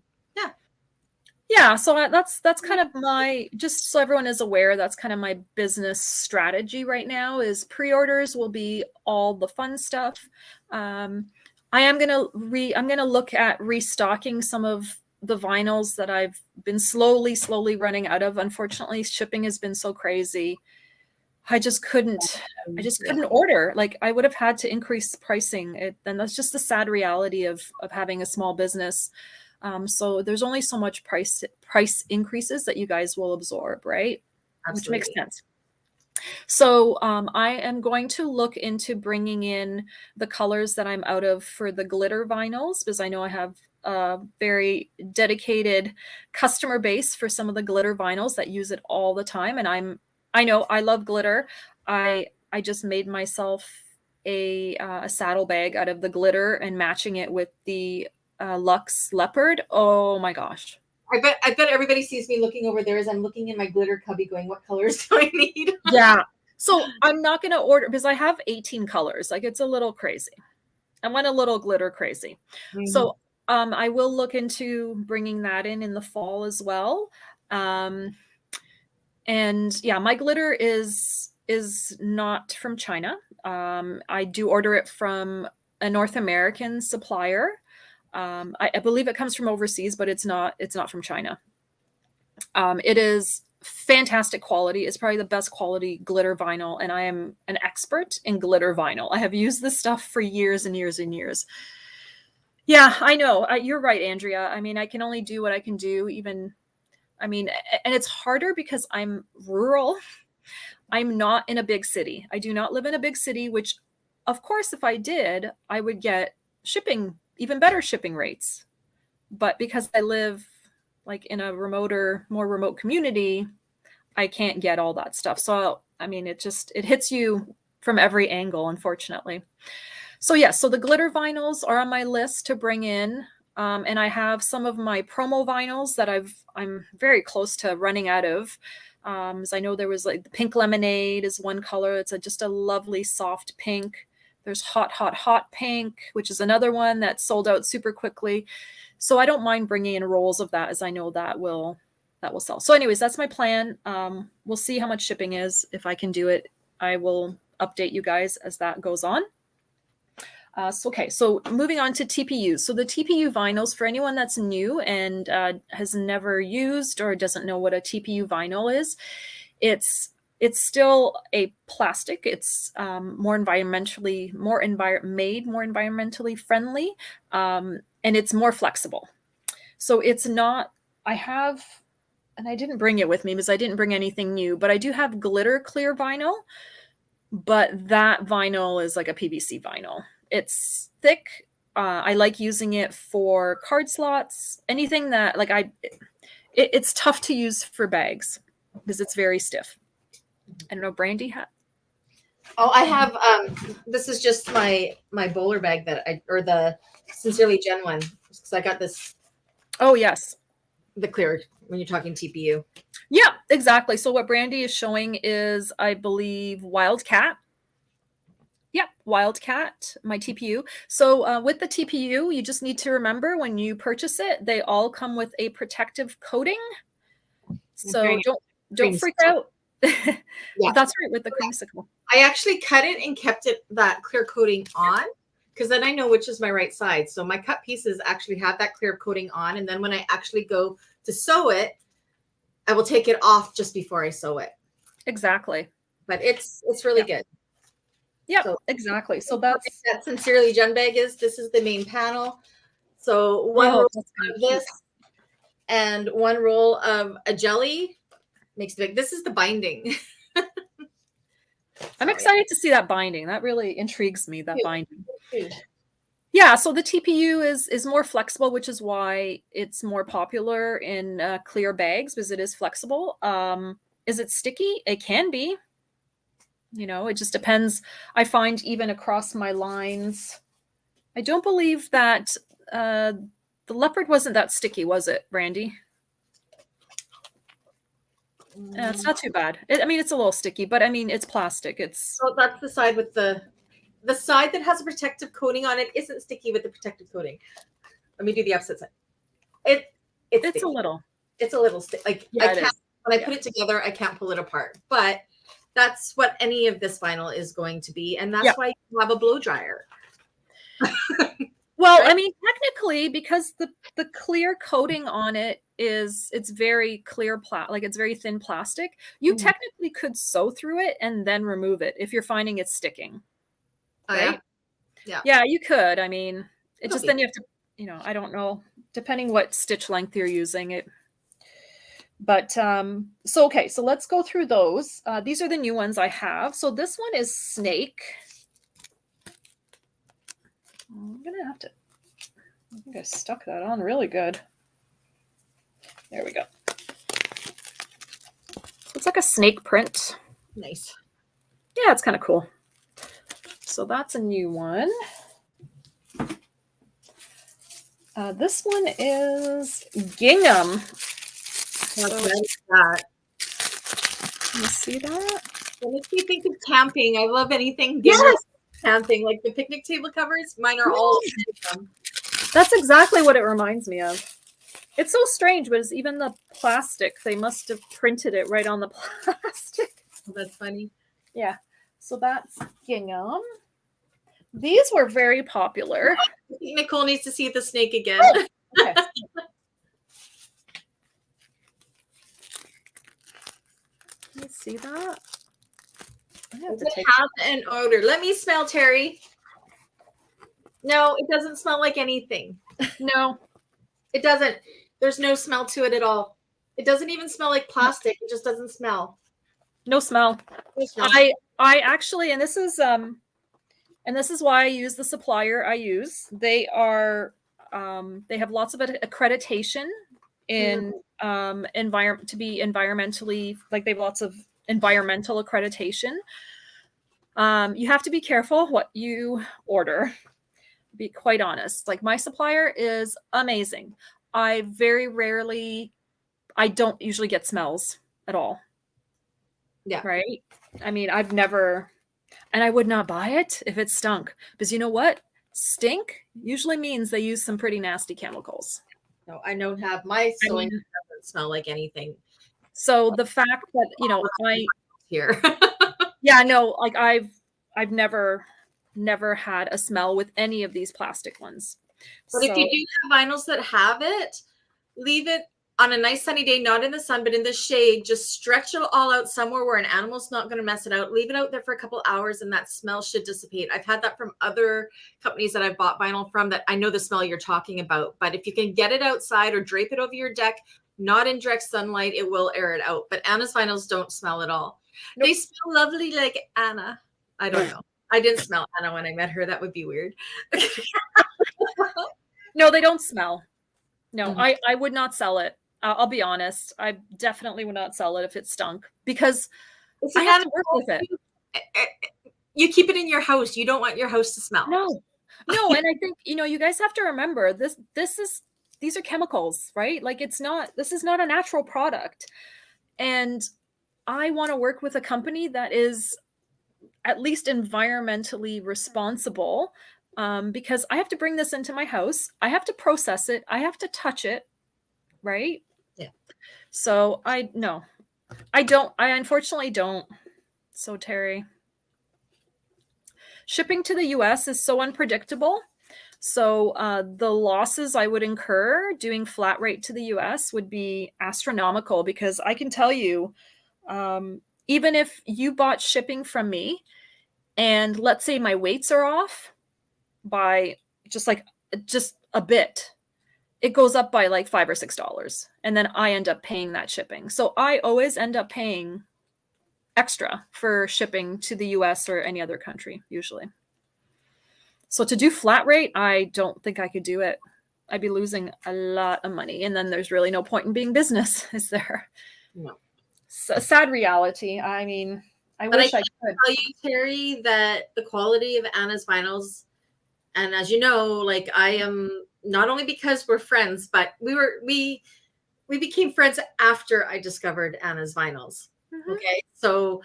yeah, so that's kind of my, just so everyone is aware, that's kind of my business strategy right now is pre-orders will be all the fun stuff. I'm gonna look at restocking some of the vinyls that I've been slowly running out of. Unfortunately, shipping has been so crazy. I just couldn't order. Like I would have had to increase pricing. And that's just the sad reality of having a small business. So there's only so much price increases that you guys will absorb, right? Absolutely. Which makes sense. So I am going to look into bringing in the colors that I'm out of for the glitter vinyls, because I know I have a very dedicated customer base for some of the glitter vinyls that use it all the time. And I know I love glitter. I just made myself a saddle bag out of the glitter and matching it with the Luxe leopard. Oh my gosh. I bet everybody sees me looking over there as I'm looking in my glitter cubby going, what colors do I need? Yeah. So I'm not going to order because I have 18 colors. Like it's a little crazy. I went a little glitter crazy. Mm-hmm. So I will look into bringing that in the fall as well. And yeah, my glitter is not from China. I do order it from a North American supplier. I believe it comes from overseas, but it's not from China. It is fantastic quality. It's probably the best quality glitter vinyl, and I am an expert in glitter vinyl. I have used this stuff for years and years and years. Yeah, I know. You're right, Andrea. I mean, I can only do what I can do, and it's harder because I'm rural. I'm not in a big city. I do not live in a big city, which, of course, if I did, I would get even better shipping rates. But because I live like in a more remote community, I can't get all that stuff. So, I mean, it hits you from every angle, unfortunately. So yeah, so the glitter vinyls are on my list to bring in. And I have some of my promo vinyls that I'm very close to running out of. As I know there was like the pink lemonade is one color. It's just a lovely soft pink. There's hot pink, which is another one that sold out super quickly. So I don't mind bringing in rolls of that, as I know that will sell. So anyways, that's my plan. We'll see how much shipping is. If I can do it, I will update you guys as that goes on. So moving on to TPUs. So the TPU vinyls, for anyone that's new and has never used or doesn't know what a TPU vinyl is, it's still a plastic. It's more environmentally friendly, and it's more flexible. So it's not. And I didn't bring it with me because I didn't bring anything new, but I do have glitter clear vinyl. But that vinyl is like a PVC vinyl. It's thick. I like using it for card slots. Anything that It's tough to use for bags because it's very stiff. I don't know, Brandy. Oh, I have this is just my bowler bag or the Sincerely Jen one, because I got this. Oh yes, the clear when you're talking TPU. Yeah, exactly. So what Brandy is showing is, I believe, Wildcat. Yep, Wildcat, my TPU. So with the TPU, you just need to remember when you purchase it, they all come with a protective coating. So don't freak out. Yeah. That's right, with the creamsicle. I actually cut it and kept that clear coating on, because then I know which is my right side. So my cut pieces actually have that clear coating on, and then when I actually go to sew it, I will take it off just before I sew it. Exactly. But it's really good. Yeah, so, exactly. So that's that Sincerely Jen bag is. This is the main panel. So one roll of this and one roll of a jelly makes it big. This is the binding. I'm excited to see that binding. That really intrigues me, that binding. Yeah, so the TPU is more flexible, which is why it's more popular in clear bags, because it is flexible. Is it sticky? It can be. You know, it just depends. I find even across my lines, I don't believe that the leopard wasn't that sticky, was it, Brandy? It's not too bad. I mean, it's a little sticky, but I mean, it's plastic. It's so that's the side with the side that has a protective coating on it isn't sticky with the protective coating. Let me do the opposite side. It's a little. It's a little sticky. Like I can't, when I put it together, I can't pull it apart. But that's what any of this vinyl is going to be, and that's why you have a blow dryer. Well, right? I mean, technically, because the clear coating on it it's very clear like it's very thin plastic. You technically could sew through it and then remove it if you're finding it's sticking. Right? Yeah, you could. I mean, it just then you have to, you know, I don't know, depending what stitch length you're using it. But so okay, so let's go through those. These are the new ones I have. So this one is Snake. I'm gonna have to, I think I stuck that on really good. There we go. It's like a snake print. Nice. Yeah, it's kind of cool. So that's a new one. This one is Gingham. What is that? Can you see that? It makes me think of camping. I love anything camping, like the picnic table covers. Mine are all Gingham. That's exactly what it reminds me of. It's so strange, but it's even the plastic. They must have printed it right on the plastic. Oh, that's funny. Yeah. So that's Gingham. These were very popular. I think Nicole needs to see the snake again. Oh, okay. Can you see that? Does it have an odor? Let me smell, Terry. No, it doesn't smell like anything. No, it doesn't. There's no smell to it at all. It doesn't even smell like plastic. It just doesn't smell. No smell. No smell. I actually, and this is why I use the supplier I use. They are they have lots of accreditation in to be environmentally, like they have lots of environmental accreditation. You have to be careful what you order. Be quite honest. Like my supplier is amazing. I don't usually get smells at all. Yeah. Right. I mean, I've never, and I would not buy it if it stunk, because you know what? Stink usually means they use some pretty nasty chemicals. No, I don't have my sewing doesn't smell like anything. So the fact that, you know, here. Yeah, no, like I've never had a smell with any of these plastic ones. But if you do have vinyls that have it, leave it on a nice sunny day, not in the sun, but in the shade. Just stretch it all out somewhere where an animal's not going to mess it out. Leave it out there for a couple hours and that smell should dissipate. I've had that from other companies that I've bought vinyl from, that I know the smell you're talking about. But if you can get it outside or drape it over your deck, not in direct sunlight, it will air it out. But Anna's vinyls don't smell at all. Nope. They smell lovely like Anna. I don't know. I didn't smell Anna when I met her. That would be weird. No, they don't smell. No, I would not sell it. I'll be honest. I definitely would not sell it if it stunk because It's I an have to work with it. You keep it in your house. You don't want your house to smell. No, no, and I think you guys have to remember these are chemicals, right? Like this is not a natural product, and I want to work with a company that is at least environmentally responsible, because I have to bring this into my house. I have to process it. I have to touch it, right? Yeah. So I don't. I unfortunately don't. So Terry, shipping to the US is so unpredictable. So the losses I would incur doing flat rate to the US would be astronomical because I can tell you, even if you bought shipping from me and let's say my weights are off by just a bit, it goes up by like $5 or $6. And then I end up paying that shipping. So I always end up paying extra for shipping to the US or any other country, usually. So to do flat rate, I don't think I could do it. I'd be losing a lot of money. And then there's really no point in being business, is there? No. It's a sad reality. I mean, I wish I could tell you, Terry, that the quality of Anna's vinyls, and as you know, like I am, not only because we're friends, but we became friends after I discovered Anna's vinyls. Mm-hmm. Okay, so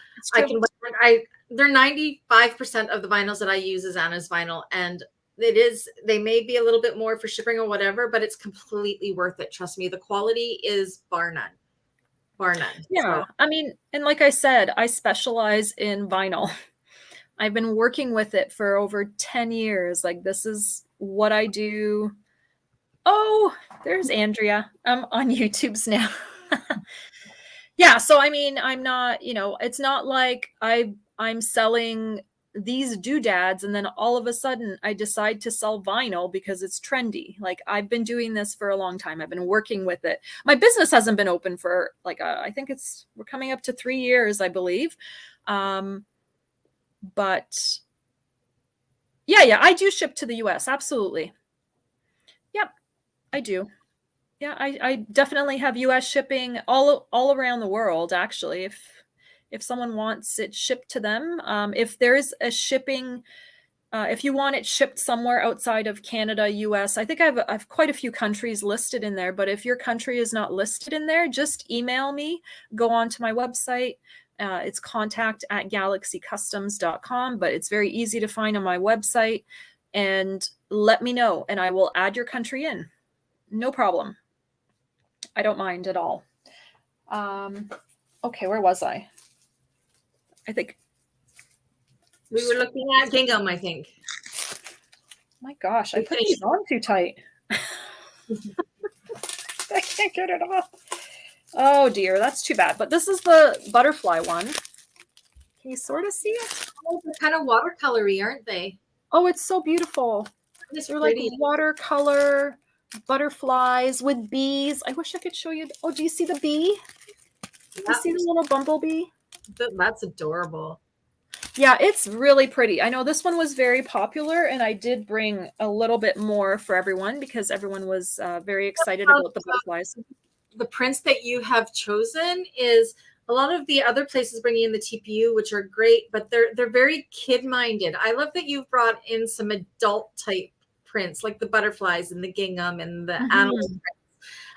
they're 95% of the vinyls that I use is Anna's vinyl, and they may be a little bit more for shipping or whatever, but it's completely worth it. Trust me, the quality is bar none. Yeah. So. I mean, and like I said, I specialize in vinyl. I've been working with it for over 10 years. Like this is what I do. Oh, there's Andrea. I'm on YouTube's now. Yeah. So, I mean, I'm not, it's not like I'm selling these doodads and then all of a sudden I decide to sell vinyl because it's trendy. Like I've been doing this for a long time. I've been working with it. My business hasn't been open for like, I think we're coming up to 3 years, I believe. But yeah, I do ship to the US. Absolutely. Yep, I do. Yeah, I definitely have US shipping all around the world, actually. If someone wants it shipped to them, if there's a shipping, if you want it shipped somewhere outside of Canada, US, I think I've quite a few countries listed in there, but if your country is not listed in there, just email me, go on to my website. It's contact@galaxykustoms.com, but it's very easy to find on my website, and let me know and I will add your country in. No problem. I don't mind at all. Okay, where was I? I think we were looking at gingham, I think. My gosh, I put these on too tight. I can't get it off. Oh dear, that's too bad. But this is the butterfly one. Can you sort of see it? Oh, they're kind of watercolory, aren't they? Oh, it's so beautiful. They're like watercolor butterflies with bees. I wish I could show you. Oh, do you see the bee? You see the little bumblebee? That's adorable. Yeah, it's really pretty. I know this one was very popular, and I did bring a little bit more for everyone because everyone was very excited about the butterflies. The prints that you have chosen is a lot of the other places bringing in the TPU, which are great, but they're very kid-minded. I love that you've brought in some adult type prints like the butterflies and the gingham and the animal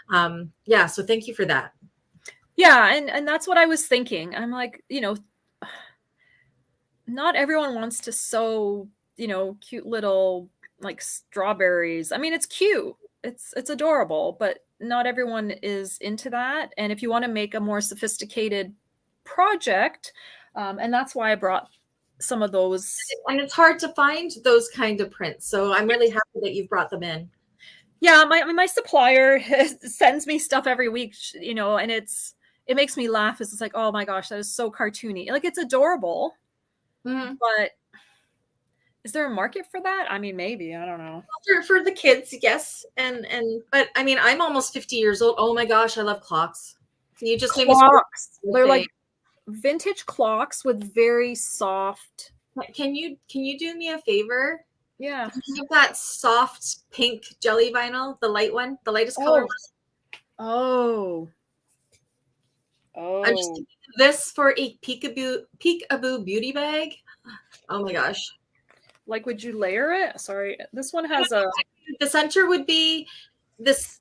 prints. Yeah, so thank you for that. Yeah, and that's what I was thinking. I'm like, not everyone wants to sew, cute little like strawberries. I mean, it's cute. It's adorable, but not everyone is into that. And if you want to make a more sophisticated project, and that's why I brought some of those. And it's hard to find those kind of prints. So I'm really happy that you've brought them in. Yeah, my supplier sends me stuff every week, and it makes me laugh. It's like, oh my gosh, that is so cartoony. Like it's adorable, but is there a market for that? I mean, maybe, I don't know. For the kids, yes. But I mean, I'm almost 50 years old. Oh my gosh, I love clocks. Can you just clocks? They're like vintage clocks with very soft. Can you do me a favor? Yeah. Can you have that soft pink jelly vinyl, the light one, the lightest color one? Oh. I'm just Oh. thinking of this for a peekaboo beauty bag. Oh my gosh. Like, would you layer it? Sorry, this one has a. The center would be this.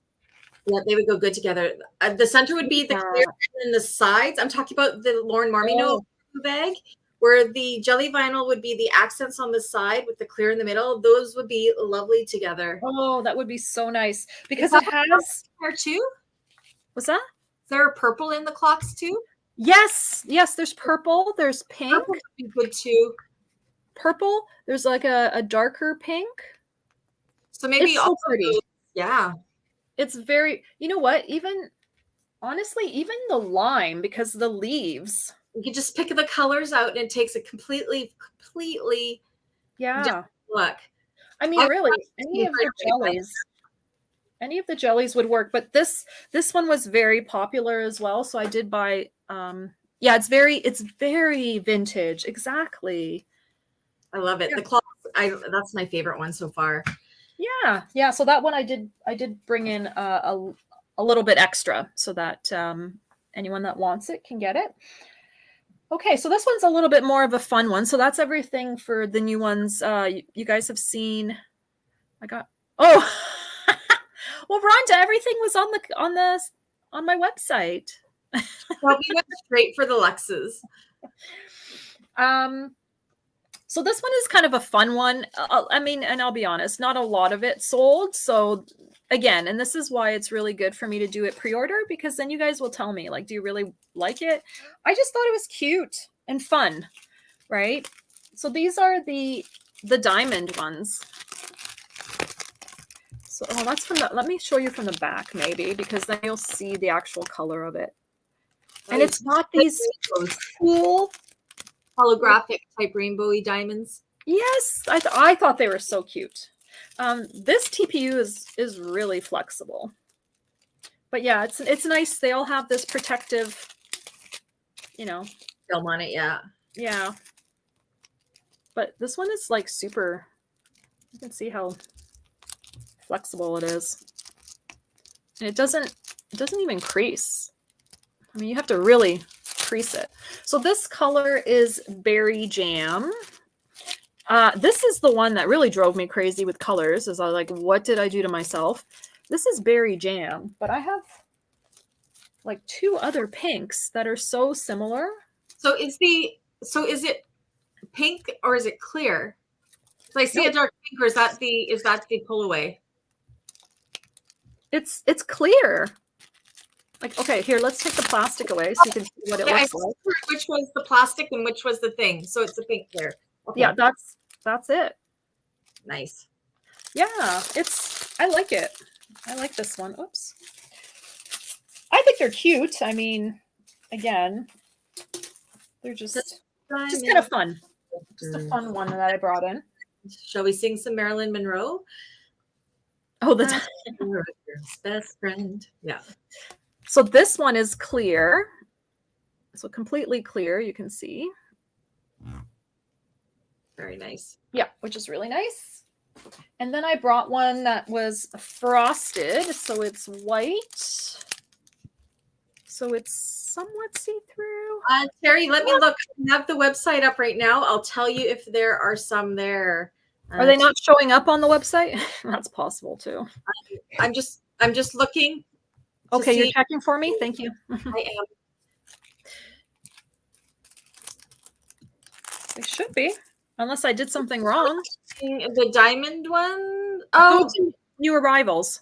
Yeah, they would go good together. The center would be the clear, and the sides. I'm talking about the Lauren Marmino bag, where the jelly vinyl would be the accents on the side with the clear in the middle. Those would be lovely together. Oh, that would be so nice because it has there too. What's that? Is there a purple in the clocks too? Yes, yes. There's purple. There's pink. Purple would be good too. Purple. There's like a darker pink. So maybe it's so pretty. Yeah. It's very, you know what? Even honestly, even the lime, because the leaves. You can just pick the colors out and it takes a completely yeah look. I mean, really, any of the jellies would work, but this one was very popular as well. So I did buy yeah, it's very vintage. Exactly. I love it. Yeah. The clocks, that's my favorite one so far. Yeah. So that one I did bring in a little bit extra so that anyone that wants it can get it. Okay, so this one's a little bit more of a fun one. So that's everything for the new ones. You guys have seen. Well, Rhonda, everything was on my website. Well, we went straight for the Luxes. So this one is kind of a fun one. I mean, and I'll be honest, not a lot of it sold. So again, and this is why it's really good for me to do it pre-order, because then you guys will tell me, like, do you really like it? I just thought it was cute and fun, right? So these are the diamond ones. So that's from let me show you from the back maybe, because then you'll see the actual color of it. And it's got these cool holographic type rainbowy diamonds. Yes, I thought they were so cute. This TPU is really flexible, but yeah, it's nice. They all have this protective, film on it. Yeah. But this one is like super. You can see how flexible it is, and it doesn't even crease. I mean, you have to really crease it. So this color is Berry Jam. This is the one that really drove me crazy with colors. Is I was like, what did I do to myself? This is Berry Jam, but I have like two other pinks that are so similar. So is it pink or is it clear? So I see a dark pink, or is that the pull away? It's clear. Like, okay, here, let's take the plastic away so you can see what it looks like. Which was the plastic and which was the thing. So it's the pink there. Okay. Yeah, that's it. Nice. Yeah, I like it. I like this one. Oops. I think they're cute. I mean, again, they're just kind of fun. Just a fun one that I brought in. Shall we sing some Marilyn Monroe? Oh, the best friend. Yeah. So this one is clear. So completely clear, you can see. Very nice. Yeah, which is really nice. And then I brought one that was frosted. So it's white. So it's somewhat see-through. Terry, let me look. I have the website up right now. I'll tell you if there are some there. Are they not showing up on the website? That's possible too. I'm just looking. Okay, you're checking for me? Thank you. I am. They should be, unless I did something wrong. The diamond one? Oh, new arrivals.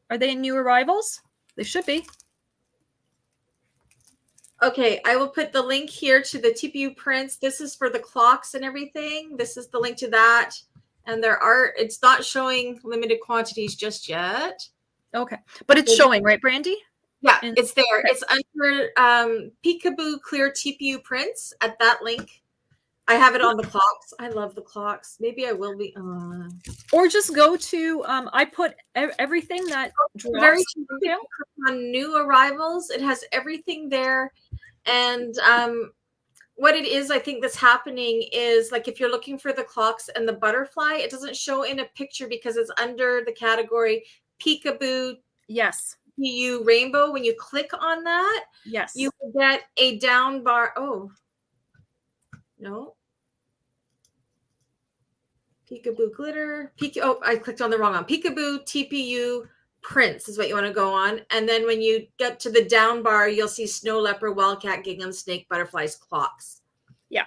Are they in new arrivals? They should be. Okay, I will put the link here to the TPU prints. This is for the clocks and everything. This is the link to that. And it's not showing limited quantities just yet. Okay, but it's showing, right, Brandy? Yeah, it's there. Okay. It's under Peekaboo Clear TPU prints at that link. I have it on the clocks. I love the clocks. Maybe I will be. Or just go to. I put everything that very on new arrivals. It has everything there, and what it is, I think that's happening is, like, if you're looking for the clocks and the butterfly, it doesn't show in a picture because it's under the category Peekaboo. Yes. TPU rainbow, when you click on that, Yes. you will get a down bar. Oh, no. Peekaboo glitter. Oh, I clicked on the wrong one. Peekaboo TPU prints is what you want to go on. And then when you get to the down bar, you'll see snow leopard, wildcat, gingham, snake, butterflies, clocks. Yeah.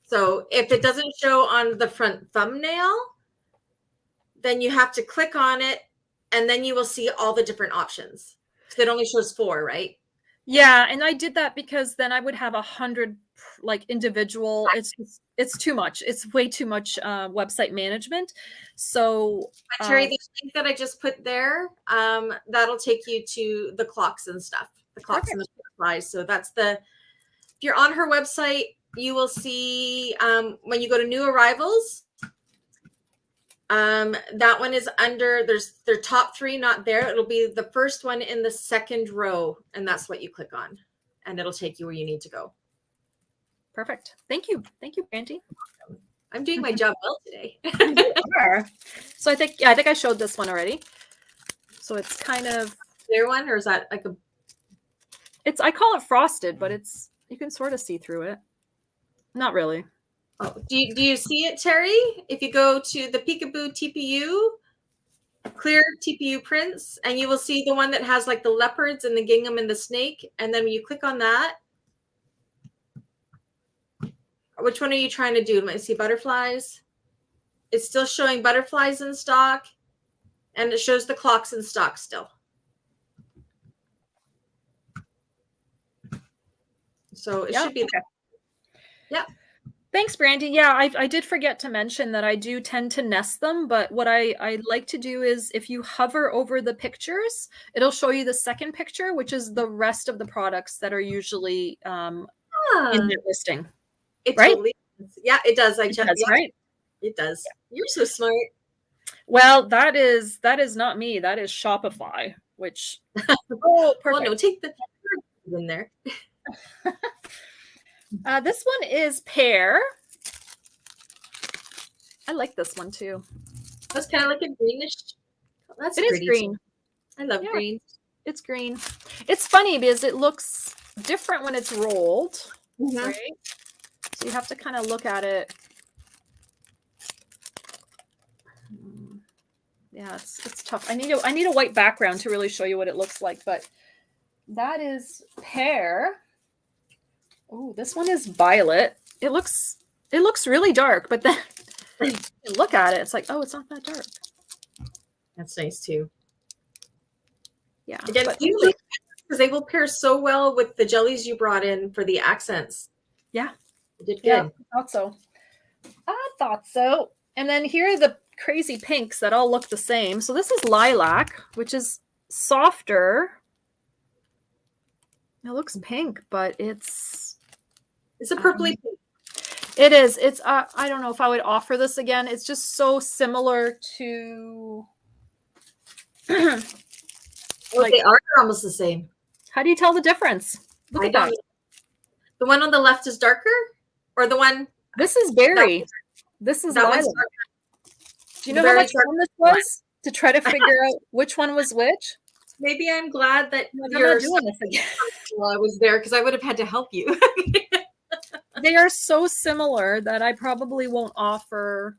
So if it doesn't show on the front thumbnail, then you have to click on it, and then you will see all the different options. Because it only shows 4, right? Yeah, and I did that because then I would have 100 like individual. It's too much. It's way too much website management. So Terry, the link that I just put there, that'll take you to the clocks and stuff, the clocks and the butterflies. So that's if you're on her website, you will see when you go to new arrivals, that one is under, their top 3 not there. It'll be the first one in the second row, and that's what you click on, and it'll take you where you need to go. Perfect. Thank you, Brandy. I'm doing my job well today. So I think I showed this one already. So it's kind of clear one, or is that like I call it frosted, but you can sort of see through it. Not really. Oh, do you see it, Terry? If you go to the Peekaboo TPU, clear TPU prints, and you will see the one that has like the leopards and the gingham and the snake. And then when you click on that, which one are you trying to do? Let me see, butterflies. It's still showing butterflies in stock, and it shows the clocks in stock still. So it should be. Okay. Yeah. Thanks, Brandy. Yeah, I did forget to mention that I do tend to nest them, but what I like to do is if you hover over the pictures, it'll show you the second picture, which is the rest of the products that are usually in the listing. Right? Totally, yeah, it does. It does, right? It does. Yeah. You're so smart. Well, that is not me. That is Shopify, which oh, perfect. Well, no, take the in there. This one is pear. I like this one too. That's kind of like a greenish. It is green. Too. I love green. It's green. It's funny because it looks different when it's rolled, right? So you have to kind of look at it. Yeah, it's tough. I need a white background to really show you what it looks like, but that is pear. Oh, this one is violet. It looks really dark, but then you look at it, it's like, oh, it's not that dark. That's nice too. Yeah. Again, because they will pair so well with the jellies you brought in for the accents. Yeah. You did good. Yeah, I thought so. And then here are the crazy pinks that all look the same. So this is lilac, which is softer. It looks pink, but it's a purpley pink. It is. It's I don't know if I would offer this again. It's just so similar to like, they are almost the same. How do you tell the difference? Look at that. The one on the left is darker, or the one? This is berry. This is lilac. Do you know how much fun this was to try to figure out which one was which? Maybe I'm glad that you're doing this again. Well, I was there because I would have had to help you. They are so similar that I probably won't offer.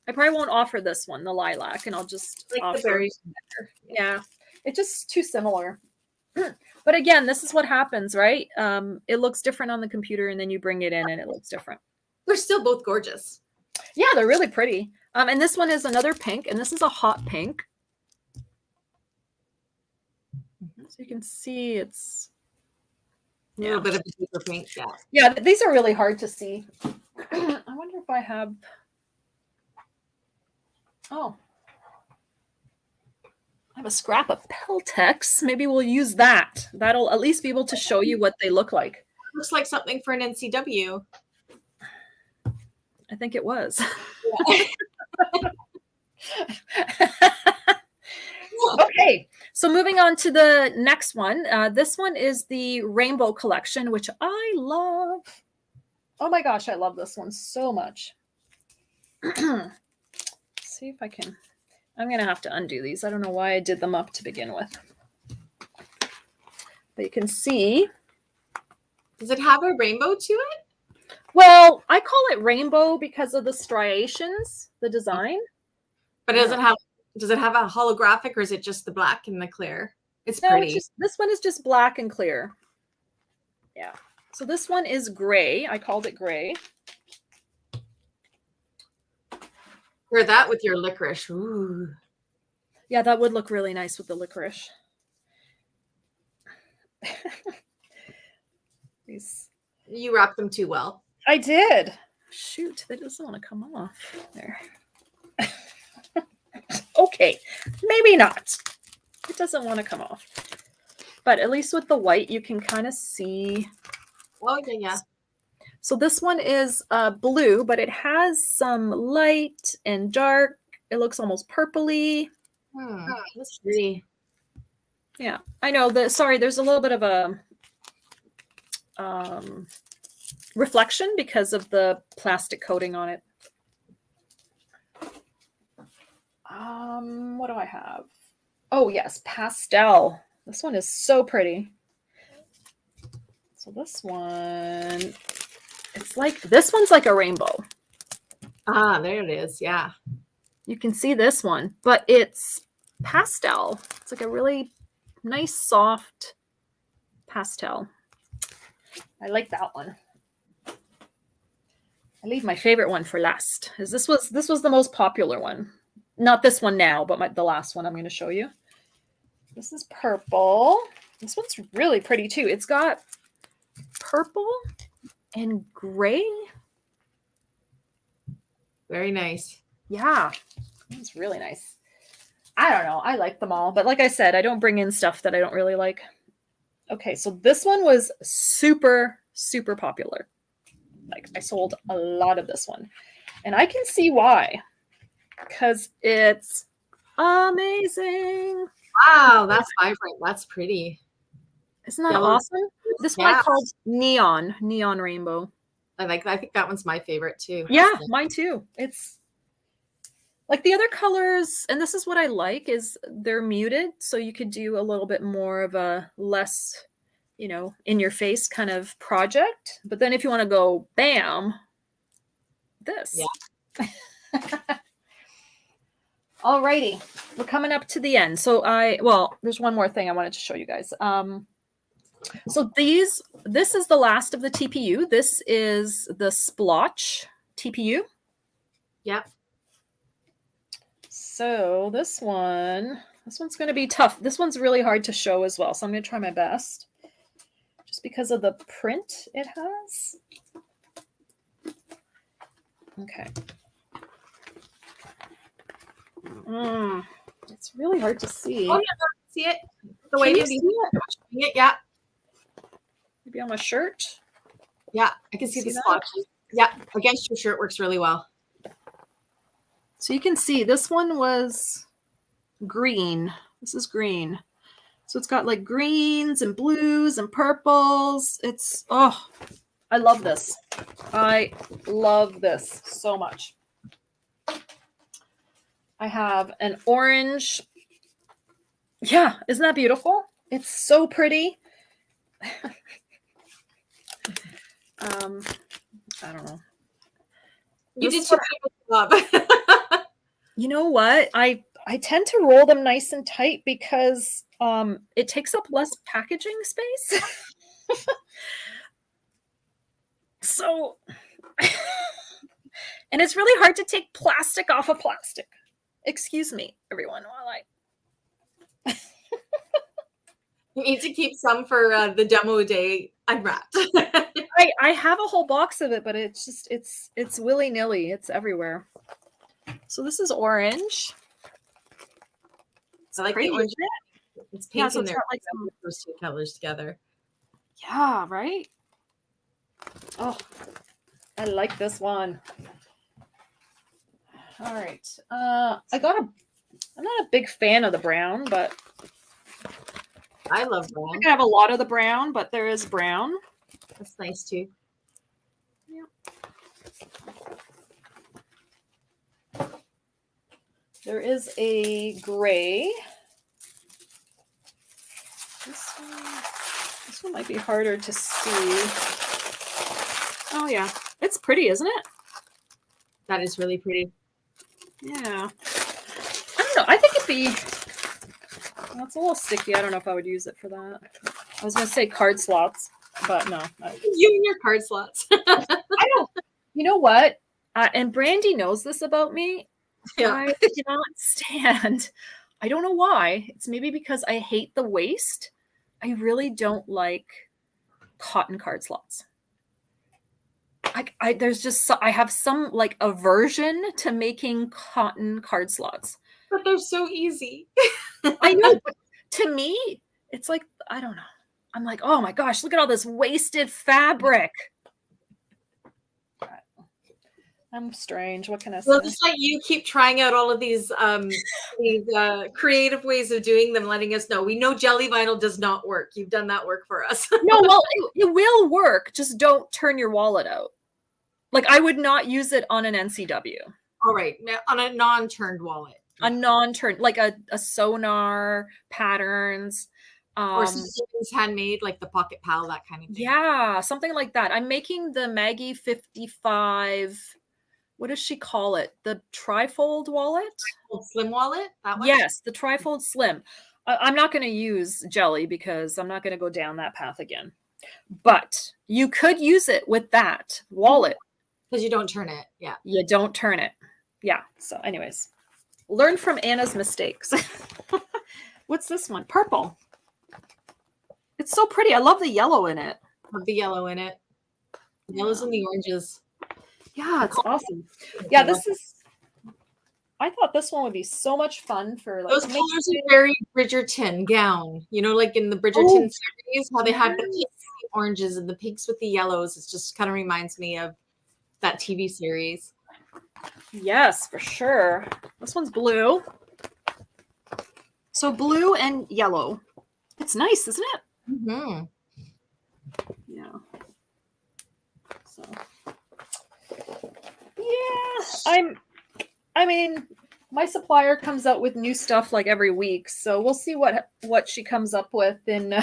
I probably won't offer this one, the lilac, and I'll just offer the berries better. Yeah, it's just too similar. But again, this is what happens, right? It looks different on the computer, and then you bring it in, and it looks different. They're still both gorgeous. Yeah, they're really pretty. And this one is another pink, and this is a hot pink. So you can see it's a little bit of a deeper pink. Yeah. Yeah, these are really hard to see. I wonder if I have. Oh. I have a scrap of Peltex. Maybe we'll use that. That'll at least be able to show you what they look like. Looks like something for an NCW. I think it was. Okay, so moving on to the next one. This one is the Rainbow Collection, which I love. Oh my gosh, I love this one so much. See if I can. I'm going to have to undo these. I don't know why I did them up to begin with. But you can see. Does it have a rainbow to it? Well, I call it rainbow because of the striations, the design. But does it have a holographic, or is it just the black and the clear? It's No, pretty. this one is just black and clear. Yeah. So this one is gray. I called it gray. Pair that with your licorice. Ooh. Yeah, that would look really nice with the licorice. You wrapped them too well. I did. Shoot, that doesn't want to come off there. Okay, maybe not. It doesn't want to come off. But at least with the white, you can kind of see. Oh, yeah. So this one is blue, but it has some light and dark. It looks almost purpley. That's pretty. Yeah, I know that. Sorry, there's a little bit of a reflection because of the plastic coating on it. What do I have? Oh yes, pastel. This one is so pretty. So this one, this one's like a rainbow. Ah, there it is. Yeah. You can see this one, but it's pastel. It's like a really nice, soft pastel. I like that one. I leave my favorite one for last. This was the most popular one. Not this one now, but the last one I'm going to show you. This is purple. This one's really pretty too. It's got purple and gray. Very nice. Yeah, it's really nice. I don't know. I like them all. But like I said, I don't bring in stuff that I don't really like. Okay, so this one was super, super popular. Like I sold a lot of this one. And I can see why. Because it's amazing. Wow, that's vibrant. That's pretty. Isn't that awesome? This one I called neon rainbow. I think that one's my favorite too. Yeah, mine too. It's like the other colors, and this is what I like, is they're muted. So you could do a little bit more of a less, in your face kind of project. But then if you want to go bam, this. Yeah. Alrighty, we're coming up to the end. So there's one more thing I wanted to show you guys. So this is the last of the TPU. This is the splotch TPU. Yep. So this one's going to be tough. This one's really hard to show as well. So I'm going to try my best just because of the print it has. Okay. It's really hard to see. Oh, yeah, see it? The way you see it? Yeah. Maybe on my shirt. Yeah, I can see the splotches. Yeah, against your shirt works really well. So you can see this one was green. This is green. So it's got like greens and blues and purples. I love this. I love this so much. I have an orange. Yeah, isn't that beautiful? It's so pretty. I don't know. You did such a good job. You know what? I tend to roll them nice and tight because it takes up less packaging space. So, and it's really hard to take plastic off of plastic. Excuse me, everyone, while I You need to keep some for the demo day unwrapped. I have a whole box of it, but it's willy-nilly. It's everywhere. So this is orange. I like the orange. It's pink in there. Like those two colors together. Yeah, right? Oh, I like this one. All right. I'm not a big fan of the brown, but I love brown. I have a lot of the brown, but there is brown. That's nice too. Yeah. There is a gray. This one. might be harder to see. Oh yeah, it's pretty, isn't it? That is really pretty. Yeah. I don't know. I think it'd be. Well, it's a little sticky. I don't know if I would use it for that. I was gonna say card slots, but no. You and your card slots. I don't. You know what? And Brandy knows this about me. Yeah. I cannot stand. I don't know why. It's maybe because I hate the waste. I really don't like cotton card slots. There's just I have some like aversion to making cotton card slots. But they're so easy. I know, but to me, it's like, I don't know. I'm like, oh my gosh, look at all this wasted fabric. I'm strange. What can I say? Well, just like you keep trying out all of these creative ways of doing them, letting us know. We know jelly vinyl does not work. You've done that work for us. No, well, it will work. Just don't turn your wallet out. Like, I would not use it on an NCW. All right. Now, on a non-turned wallet. A non-turned, like a sonar, patterns. Or something's handmade, like the Pocket Pal, that kind of thing. Yeah, something like that. I'm making the Maggie 55. What does she call it? The trifold wallet? Trifold slim wallet? That one? Yes, the trifold slim. I'm not going to use jelly because I'm not going to go down that path again. But you could use it with that wallet. Because you don't turn it. Yeah. You don't turn it. Yeah. So anyways, learn from Anna's mistakes. What's this one? Purple. It's so pretty. I love the yellow in it. Love the yellow in it. The yellows and the oranges. Yeah, it's awesome. Yeah, this is. I thought this one would be so much fun for like. Those colors are very Bridgerton gown. You know, like in the Bridgerton series, how they have the pinks, the oranges, and the pinks with the yellows. It just kind of reminds me of that TV series. Yes, for sure. This one's blue. So blue and yellow. It's nice, isn't it? Mm-hmm. Yeah. So. Yeah, I mean, my supplier comes out with new stuff like every week, so we'll see what she comes up with in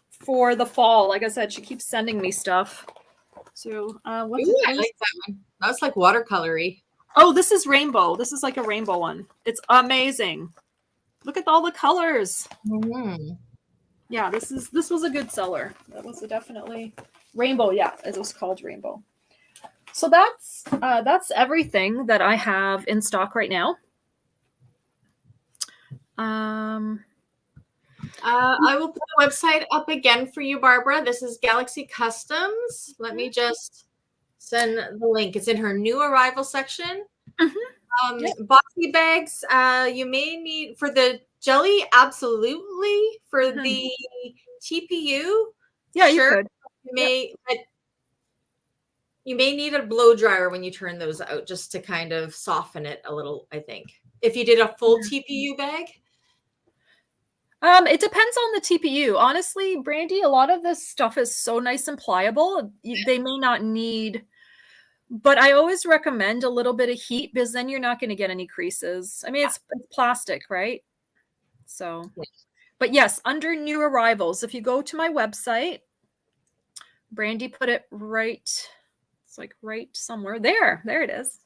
for the fall. Like I said, she keeps sending me stuff. So, what's Ooh, I like that one. That was like watercolory. Oh, this is rainbow. This is like a rainbow one. It's amazing. Look at all the colors. Mm-hmm. Yeah, this was a good seller. That was definitely rainbow. Yeah, it was called rainbow. So that's everything that I have in stock right now. I will put the website up again for you, Barbara. This is Galaxy Kustoms. Let me just send the link. It's in her new arrival section. Mm-hmm. Boxy bags, you may need for the jelly, absolutely. For the TPU, yeah, sure, you could. You may, but you may need a blow dryer when you turn those out just to kind of soften it a little, I think. If you did a full TPU bag. It depends on the TPU. Honestly, Brandy, a lot of this stuff is so nice and pliable. They may not need, but I always recommend a little bit of heat because then you're not going to get any creases. I mean, it's plastic, right? So, but yes, under new arrivals, if you go to my website, Brandy put it right. It's like right somewhere there. There it is.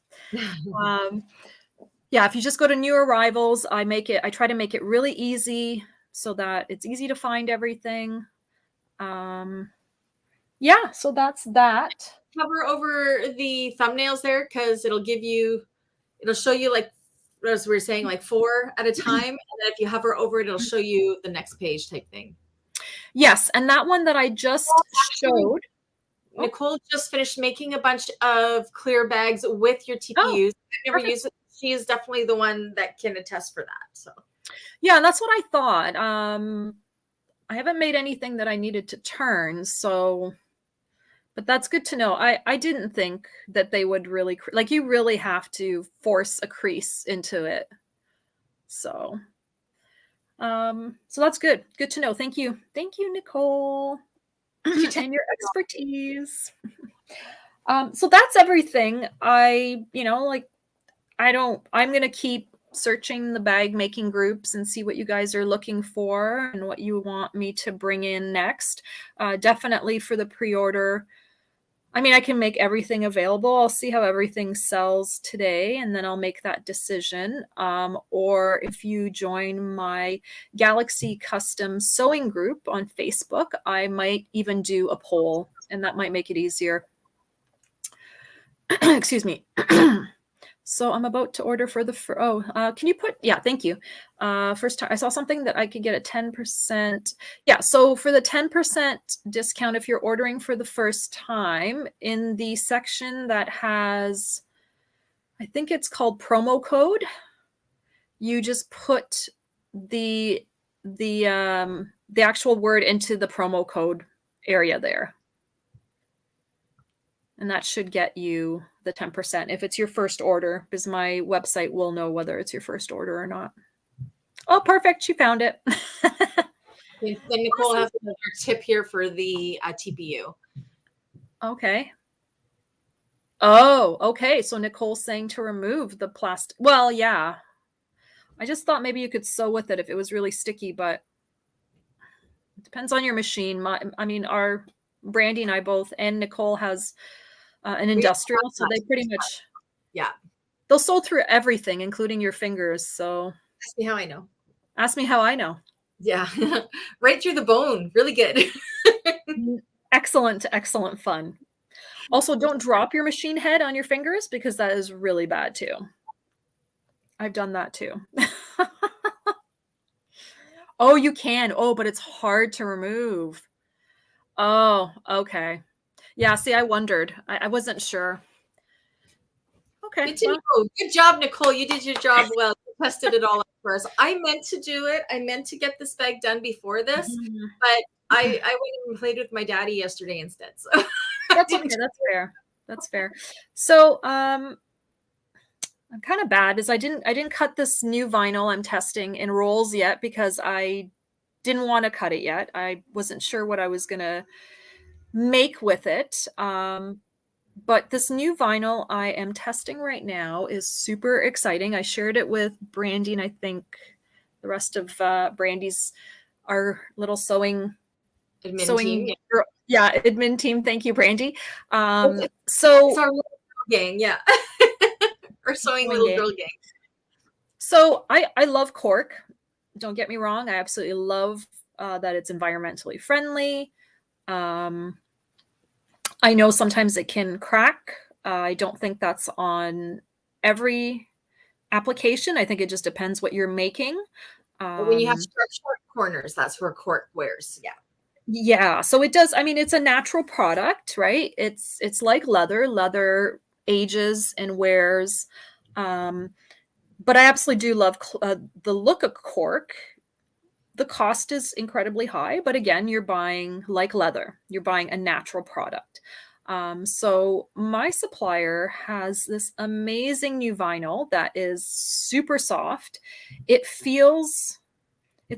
Yeah, if you just go to new arrivals, I try to make it really easy so that it's easy to find everything. Yeah, so that's that. Cover over the thumbnails there because it'll show you, like as we were saying, like 4 at a time. And then if you hover over it, it'll show you the next page type thing. Yes, and that one that I just showed. Nicole just finished making a bunch of clear bags with your TPUs. I've never used it. She is definitely the one that can attest for that. So yeah, that's what I thought. I haven't made anything that I needed to turn, so but that's good to know. I didn't think that they would really like you really have to force a crease into it. So so that's good. Good to know. Thank you. Thank you, Nicole. And your expertise. So that's everything. I'm going to keep searching the bag making groups and see what you guys are looking for and what you want me to bring in next. Definitely for the pre-order, I mean, I can make everything available. I'll see how everything sells today, and then I'll make that decision. Or if you join my Galaxy Kustoms sewing group on Facebook, I might even do a poll, and that might make it easier. Excuse me. So I'm about to order for the, can you put, yeah, thank you. First time I saw something that I could get a 10%. Yeah, so for the 10% discount, if you're ordering for the first time, in the section that has, I think it's called promo code, you just put the actual word into the promo code area there. And that should get you the 10% if it's your first order, because my website will know whether it's your first order or not. Oh, perfect. She found it. Then Nicole awesome. Has another tip here for the TPU. Okay. Oh, okay. So Nicole's saying to remove the plastic. Well, yeah. I just thought maybe you could sew with it if it was really sticky, but it depends on your machine. I mean, our Brandy and I both, and Nicole has an industrial, so they pretty much, yeah, they'll sew through everything, including your fingers. So ask me how I know. Ask me how I know. Yeah, right through the bone. Really good. Excellent, excellent fun. Also, don't drop your machine head on your fingers, because that is really bad too. I've done that too. Oh, you can. Oh, but it's hard to remove. Oh, okay. Yeah, see, I wondered. I wasn't sure. Okay. Good to know. Good job, Nicole. You did your job well. You tested it all out for us. I meant to do it. I meant to get this bag done before this, but I went and played with my daddy yesterday instead. So that's okay. That's fair. That's fair. So I'm kind of bad because I didn't cut this new vinyl I'm testing in rolls yet, because I didn't want to cut it yet. I wasn't sure what I was gonna make with it. But this new vinyl I am testing right now is super exciting. I shared it with Brandy, and I think the rest of Brandy's, our little sewing team. Yeah, admin team. Thank you, Brandy. So it's our little girl gang, yeah. Our sewing little girl gang. So I love cork. Don't get me wrong. I absolutely love that it's environmentally friendly. I know sometimes it can crack. I don't think that's on every application. I think it just depends what you're making. But when you have short corners, that's where cork wears. Yeah. Yeah. So it does. I mean, it's a natural product, right? It's like leather. Leather ages and wears. But I absolutely do love the look of cork. The cost is incredibly high, but again, you're buying like leather. You're buying a natural product. So my supplier has this amazing new vinyl that is super soft. It's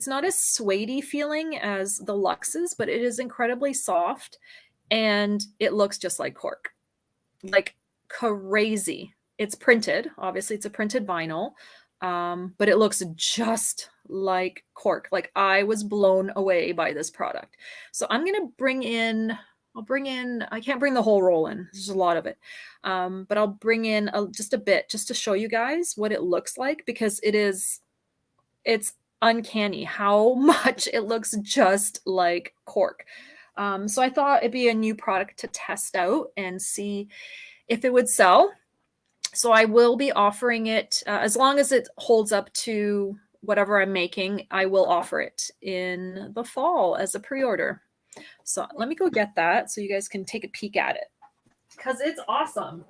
not as suede-y feeling as the Luxes, but it is incredibly soft, and it looks just like cork. Like crazy. It's printed. Obviously, it's a printed vinyl, but it looks just like cork. Like, I was blown away by this product. So I'm going to bring in, I can't bring the whole roll in. There's a lot of it. But I'll bring in just a bit just to show you guys what it looks like, because it's uncanny how much it looks just like cork. So I thought it'd be a new product to test out and see if it would sell. So I will be offering it as long as it holds up to whatever I'm making. I will offer it in the fall as a pre-order. So let me go get that so you guys can take a peek at it, because it's awesome.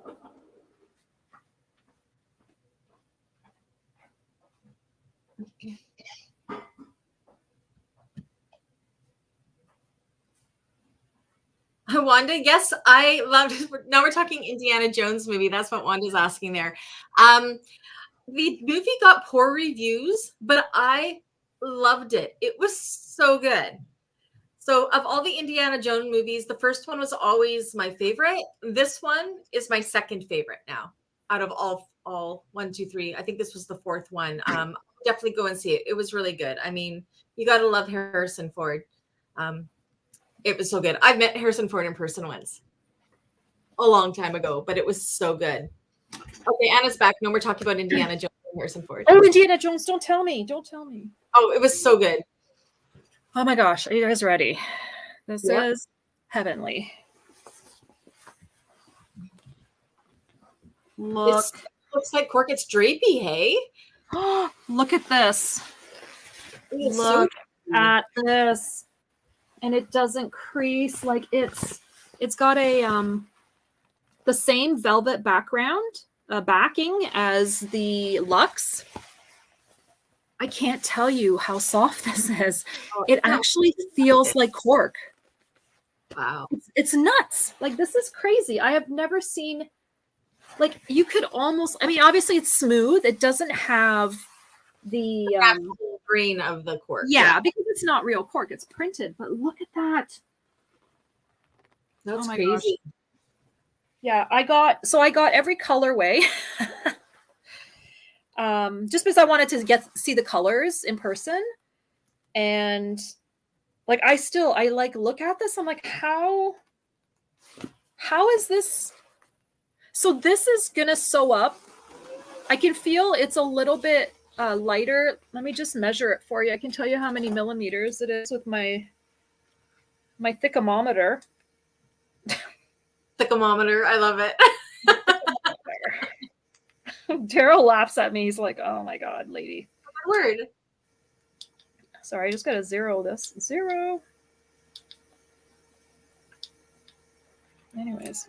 Wanda, yes, I loved. Now we're talking Indiana Jones movie. That's what Wanda's asking there. The movie got poor reviews, but I loved it. It was so good. So of all the Indiana Jones movies, the first one was always my favorite. This one is my second favorite now, out of all all 1, 2, 3. I think this was the fourth one. Definitely go and see it. It was really good. I mean, you got to love Harrison Ford. It was so good. I've met Harrison Ford in person once a long time ago, but it was so good. Okay, Anna's back. No, we're talking about Indiana Jones and Harrison Ford. Oh, Indiana Jones, don't tell me. Don't tell me. Oh, it was so good. Oh my gosh, are you guys ready? This is heavenly. Look. Looks like Cork. It's drapey, hey? Look at this. It's Look at this. And it doesn't crease. Like it's got a the same velvet background backing as the Luxe. I can't tell you how soft this is. It actually feels like cork. Wow. It's nuts. Like, this is crazy. I have never seen, like, you could almost, I mean, obviously it's smooth. It doesn't have the grain of the cork. Yeah, because it's not real cork. It's printed. But look at that. That's crazy. Gosh. Yeah, I got every colorway. Just because I wanted to see the colors in person. And like, I like look at this. I'm like, how is this? So this is going to sew up. I can feel it's a little bit lighter. Let me just measure it for you. I can tell you how many millimeters it is with my thickomometer. Thickomometer. I love it. Daryl laughs at me. He's like, oh my God, lady. Word. Sorry, I just got to zero this. Zero. Anyways.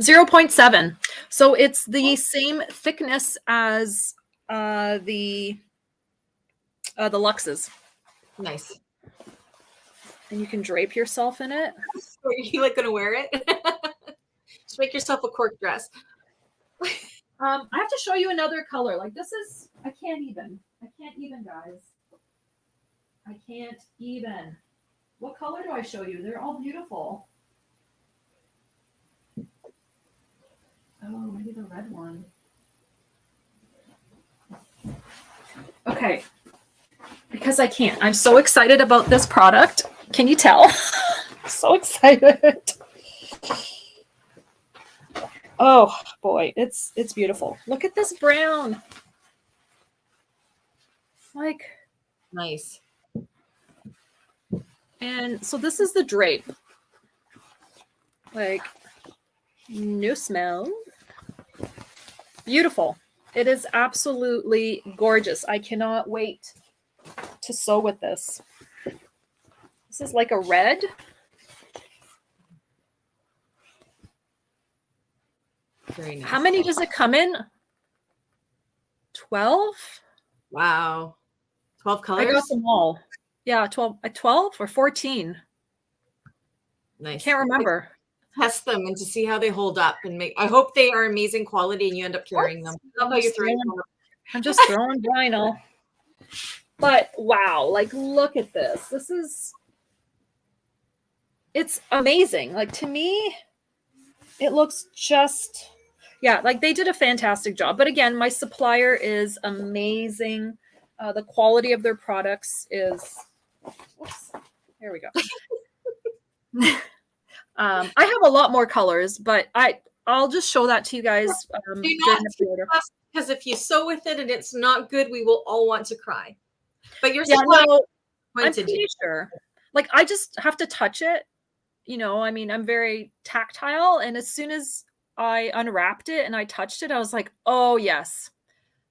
0.7. So it's the same thickness as the Luxes. Nice. And you can drape yourself in it. Are you like going to wear it? Just make yourself a cork dress. I have to show you another color. Like, this is, I can't even, guys. I can't even. What color do I show you? They're all beautiful. Oh, maybe the red one. Okay. Because I can't. I'm so excited about this product. Can you tell? So excited. Oh boy, it's beautiful. Look at this brown. Like, nice. And so this is the drape. Like, no smell. Beautiful. It is absolutely gorgeous. I cannot wait to sew with this. This is like a red. Very nice. How many does it come in? 12? Wow. 12 colors? I got them all. Yeah, 12 or 14. Nice. I can't remember. Test them and to see how they hold up and make. I hope they are amazing quality and you end up carrying them. I love how you're throwing them. I'm just throwing vinyl. But wow, like, look at this. This is, it's amazing. Like, to me, it looks just, yeah, like they did a fantastic job. But again, my supplier is amazing. The quality of their products is, whoops, here we go. I have a lot more colors, but I'll just show that to you guys during the pre-order. Because if you sew with it and it's not good, we will all want to cry. But you're I'm pretty sure. Like, I just have to touch it. You know, I mean, I'm very tactile, and as soon as I unwrapped it and I touched it, I was like, oh yes,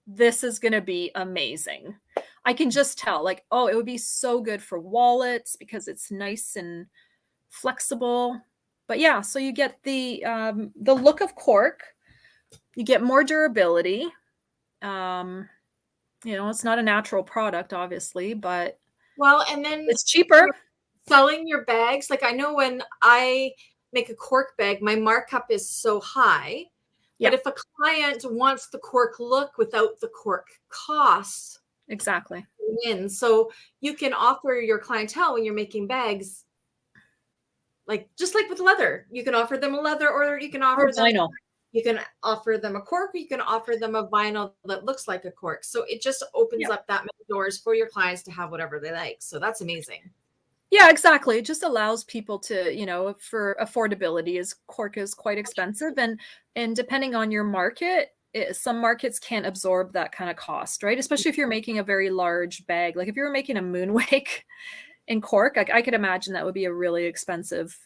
this is gonna be amazing. I can just tell, like, oh, it would be so good for wallets because it's nice and flexible. But yeah, so you get the look of cork, you get more durability. You know, it's not a natural product, obviously, but well, and then it's cheaper. Selling your bags, like, I know when I make a cork bag, my markup is so high. Yeah. But if a client wants the cork look without the cork costs, exactly. So you can offer your clientele when you're making bags, like just like with leather, you can offer them a leather, or you can offer them vinyl. You can offer them a cork, or you can offer them a vinyl that looks like a cork. So it just opens up that many doors for your clients to have whatever they like. So that's amazing. Yeah, exactly. It just allows people to, for affordability, is cork is quite expensive, and depending on your market, some markets can't absorb that kind of cost, right? Especially if you're making a very large bag. Like if you were making a moonwake in cork, I could imagine that would be a really expensive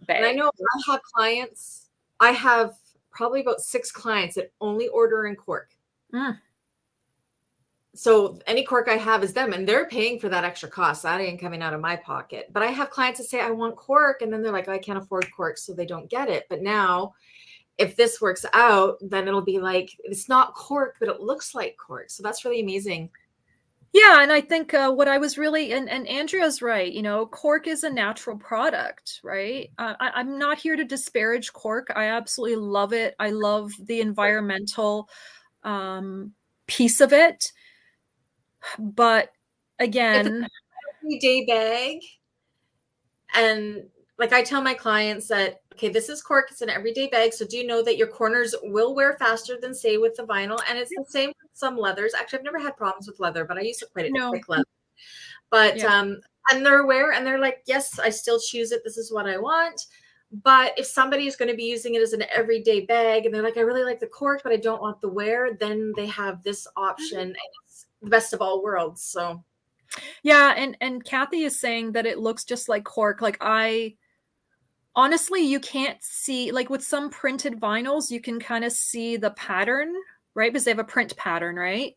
bag. And I know I have clients. I have probably about 6 clients that only order in cork. So any cork I have is them, and they're paying for that extra cost. That ain't coming out of my pocket. But I have clients that say, I want cork. And then they're like, I can't afford cork, so they don't get it. But now if this works out, then it'll be like, it's not cork, but it looks like cork. So that's really amazing. Yeah, and I think what I was really, and Andrea's right, cork is a natural product, right? I'm not here to disparage cork. I absolutely love it. I love the environmental piece of it. But again, everyday bag, and like I tell my clients that, okay, this is cork, it's an everyday bag. So do you know that your corners will wear faster than, say, with the vinyl? And it's the same with some leathers. Actually, I've never had problems with leather, but I used to quite a quick leather. But and they're aware, and they're like, yes, I still choose it. This is what I want. But if somebody is going to be using it as an everyday bag, and they're like, I really like the cork, but I don't want the wear, then they have this option, and it's the best of all worlds. So yeah, and Kathy is saying that it looks just like cork. Like honestly, you can't see, like with some printed vinyls, you can kind of see the pattern, right? Because they have a print pattern, right?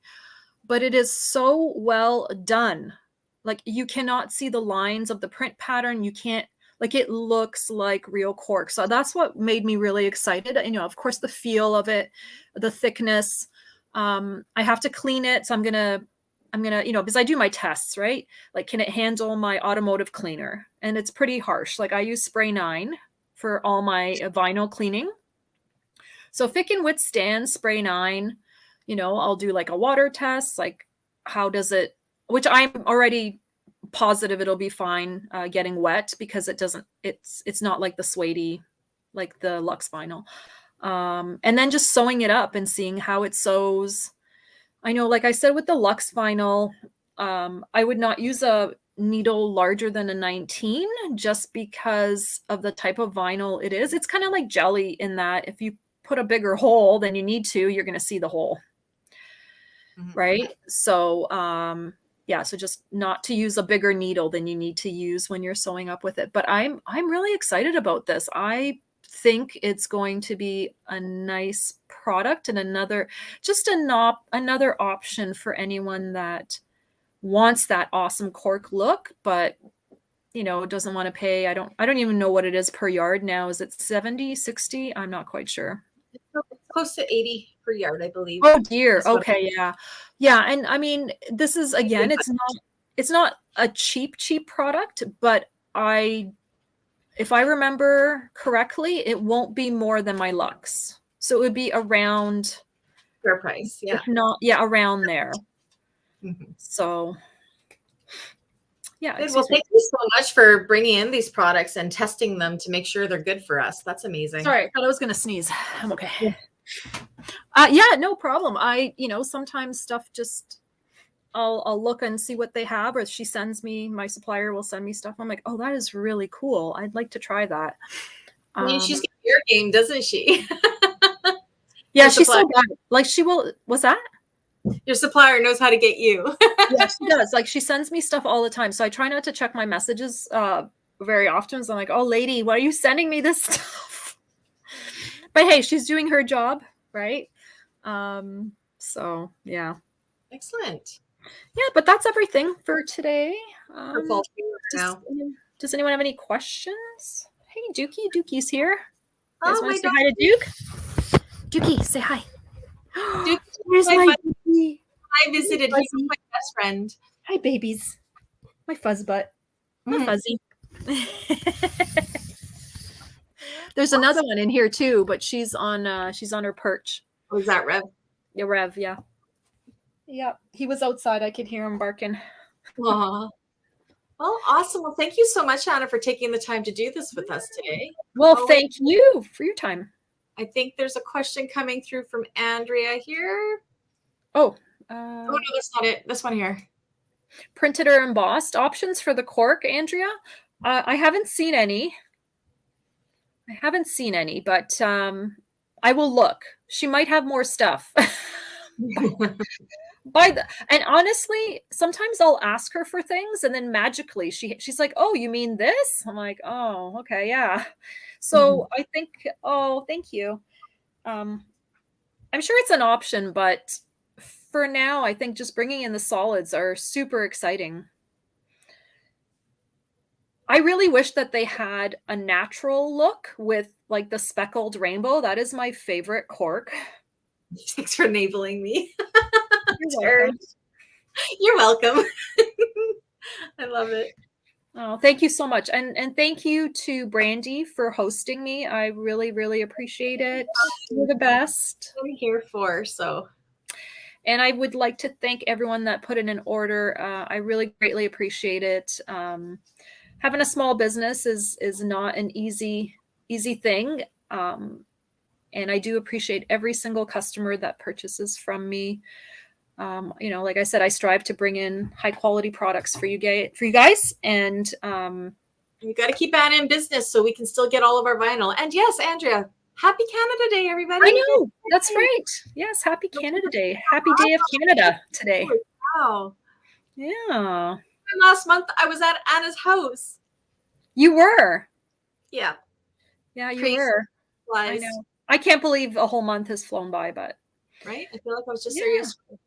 But it is so well done. Like you cannot see the lines of the print pattern. You can't, like it looks like real cork. So that's what made me really excited. Of course, the feel of it, the thickness. I have to clean it. So I'm gonna, because I do my tests, right? Like, can it handle my automotive cleaner? And it's pretty harsh. Like I use spray 9 for all my vinyl cleaning. So if it can withstand spray 9, I'll do like a water test. Like how does it, which I'm already positive it'll be fine getting wet, because it's not like the suede-y, like the Luxe vinyl. And then just sewing it up and seeing how it sews. I know, like I said, with the Luxe vinyl, I would not use a needle larger than a 19 just because of the type of vinyl it is. It's kind of like jelly in that if you put a bigger hole than you need to, you're going to see the hole. Right? So, so just not to use a bigger needle than you need to use when you're sewing up with it. But I'm really excited about this. I think it's going to be a nice product and another option for anyone that wants that awesome cork look, but doesn't want to pay. I don't even know what it is per yard now. Is it 70, 60? I'm not quite sure. It's close to 80 per yard, I believe. Oh dear. Okay. Yeah. And I mean, this is, again, it's not a cheap product, but if I remember correctly, it won't be more than my Luxe. So it would be around fair price. Yeah. If not, around there. So yeah. Well, thank you so much for bringing in these products and testing them to make sure they're good for us. That's amazing. Sorry, I thought I was going to sneeze. I'm okay. No problem. Sometimes stuff just, I'll look and see what they have, or she sends me, my supplier will send me stuff. I'm like, oh, that is really cool. I'd like to try that. I mean, she's got your game, doesn't she? Yeah, she's so bad. Like she will, what's that? Your supplier knows how to get you. Yeah, she does. Like she sends me stuff all the time. So I try not to check my messages very often. So I'm like, oh lady, why are you sending me this stuff? But hey, she's doing her job, right? So yeah. Excellent. Yeah, but that's everything for today. Does anyone have any questions? Hey, Dookie's here. You guys want to say hi to Duke? Dookie, say hi. Duke, where's my baby? I visited. He's my best friend. Hi, babies. My fuzz butt. My fuzzy. There's another one in here too, but she's on her perch. Was that Rev? Yeah, Rev. Yeah. Yep. He was outside. I could hear him barking. Aww. Well, awesome. Well, thank you so much, Anna, for taking the time to do this with us today. Well, thank you for your time. I think there's a question coming through from Andrea here. Oh, no, that's not it. This one here. Printed or embossed options for the cork, Andrea? I haven't seen any. But I will look. She might have more stuff. And honestly, sometimes I'll ask her for things and then magically she's like, "Oh, you mean this?" I'm like, "Oh, okay, yeah." So I think, oh, thank you. I'm sure it's an option, but for now, I think just bringing in the solids are super exciting. I really wish that they had a natural look with like the speckled rainbow. That is my favorite cork. Thanks for enabling me. You're welcome. You're welcome. I love it. Oh, thank you so much. And thank you to Brandy for hosting me. I really, really appreciate it. You're the best. I'm here for, so. And I would like to thank everyone that put in an order. I really greatly appreciate it. Having a small business is not an easy thing. And I do appreciate every single customer that purchases from me. Like I said, I strive to bring in high quality products for you guys. And you got to keep Anna in business so we can still get all of our vinyl. And yes, Andrea, happy Canada Day, everybody. I know, that's right. Yes, happy Canada Day. Happy Day of Canada today. Wow. Yeah. Last month I was at Anna's house. You were? Yeah. Yeah, you were. Flies. I know. I can't believe a whole month has flown by, but. Right? I feel like I was just there yesterday.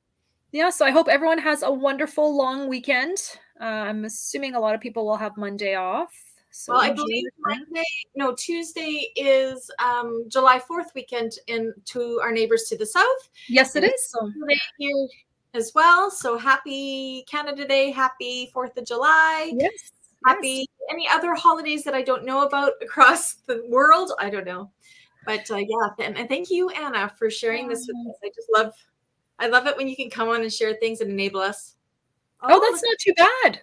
Yeah, so I hope everyone has a wonderful long weekend. I'm assuming a lot of people will have Monday off. So well, I believe Tuesday is July 4th weekend to our neighbors to the south. Yes, it is. So here as well. So happy Canada Day, happy 4th of July. Yes. Happy any other holidays that I don't know about across the world. I don't know. But and thank you, Anna, for sharing this with us. I love it when you can come on and share things and enable us. Oh, that's not too bad.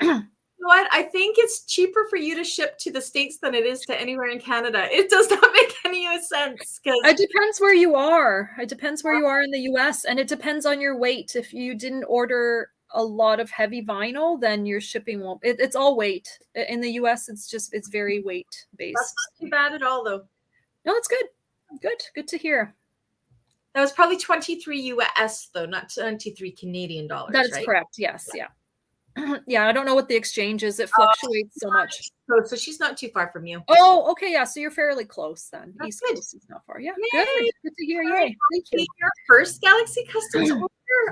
You know what? I think it's cheaper for you to ship to the States than it is to anywhere in Canada. It does not make any sense. It depends where you are. It depends where you are in the US, and it depends on your weight. If you didn't order a lot of heavy vinyl, then your shipping won't. It's all weight. In the US, it's very weight based. That's not too bad at all, though. No, that's good. Good to hear. That was probably 23 US though, not 23 Canadian dollars. That is correct. Yes. Yeah. Yeah. I don't know what the exchange is. It fluctuates so much. So she's not too far from you. Oh, okay. Yeah. So you're fairly close then. That's East good. Coast is not far. Yeah. Yay. Good to hear. Yay. Thank you. Your first Galaxy Kustoms order.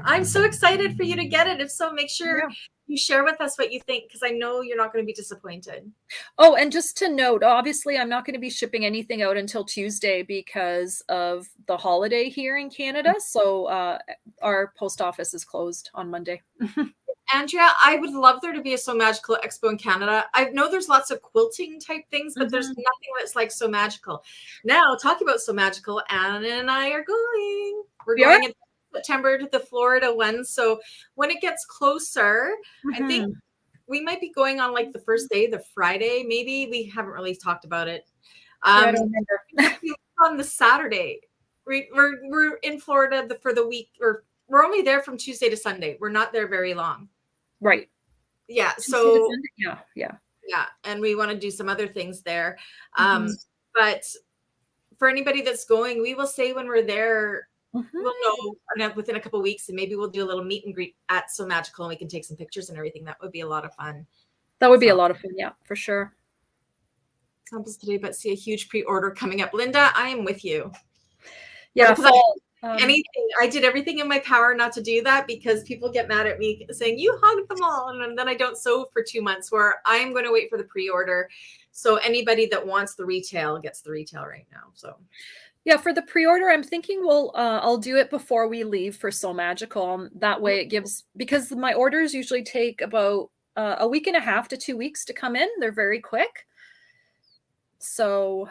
I'm so excited for you to get it. If so, make sure you share with us what you think, because I know you're not going to be disappointed. Oh, and just to note, obviously, I'm not going to be shipping anything out until Tuesday because of the holiday here in Canada. So our post office is closed on Monday. Andrea, I would love there to be a So Magical Expo in Canada. I know there's lots of quilting type things, but there's nothing that's like So Magical. Now, talking about So Magical, Anna and I are going. We're going in September to the Florida one. So when it gets closer, I think we might be going on like the first day, the Friday, maybe. We haven't really talked about it. I don't remember. On the Saturday. We're in Florida for the week, or we're only there from Tuesday to Sunday. We're not there very long. Right. Yeah. So yeah. And we want to do some other things there. But for anybody that's going, we will say when we're there, we'll know within a couple of weeks, and maybe we'll do a little meet and greet at So Magical, and we can take some pictures and everything. That would be a lot of fun. That would be a lot of fun. Yeah, for sure. Samples today, but see a huge pre-order coming up. Linda, I am with you. Yeah. Anything. I did everything in my power not to do that, because people get mad at me saying you hugged them all, and then I don't sew for 2 months, where I am going to wait for the pre-order. So anybody that wants the retail gets the retail right now. So yeah, for the pre-order, I'm thinking I'll do it before we leave for So Magical. That way it gives, because my orders usually take about a week and a half to 2 weeks to come in. They're very quick. So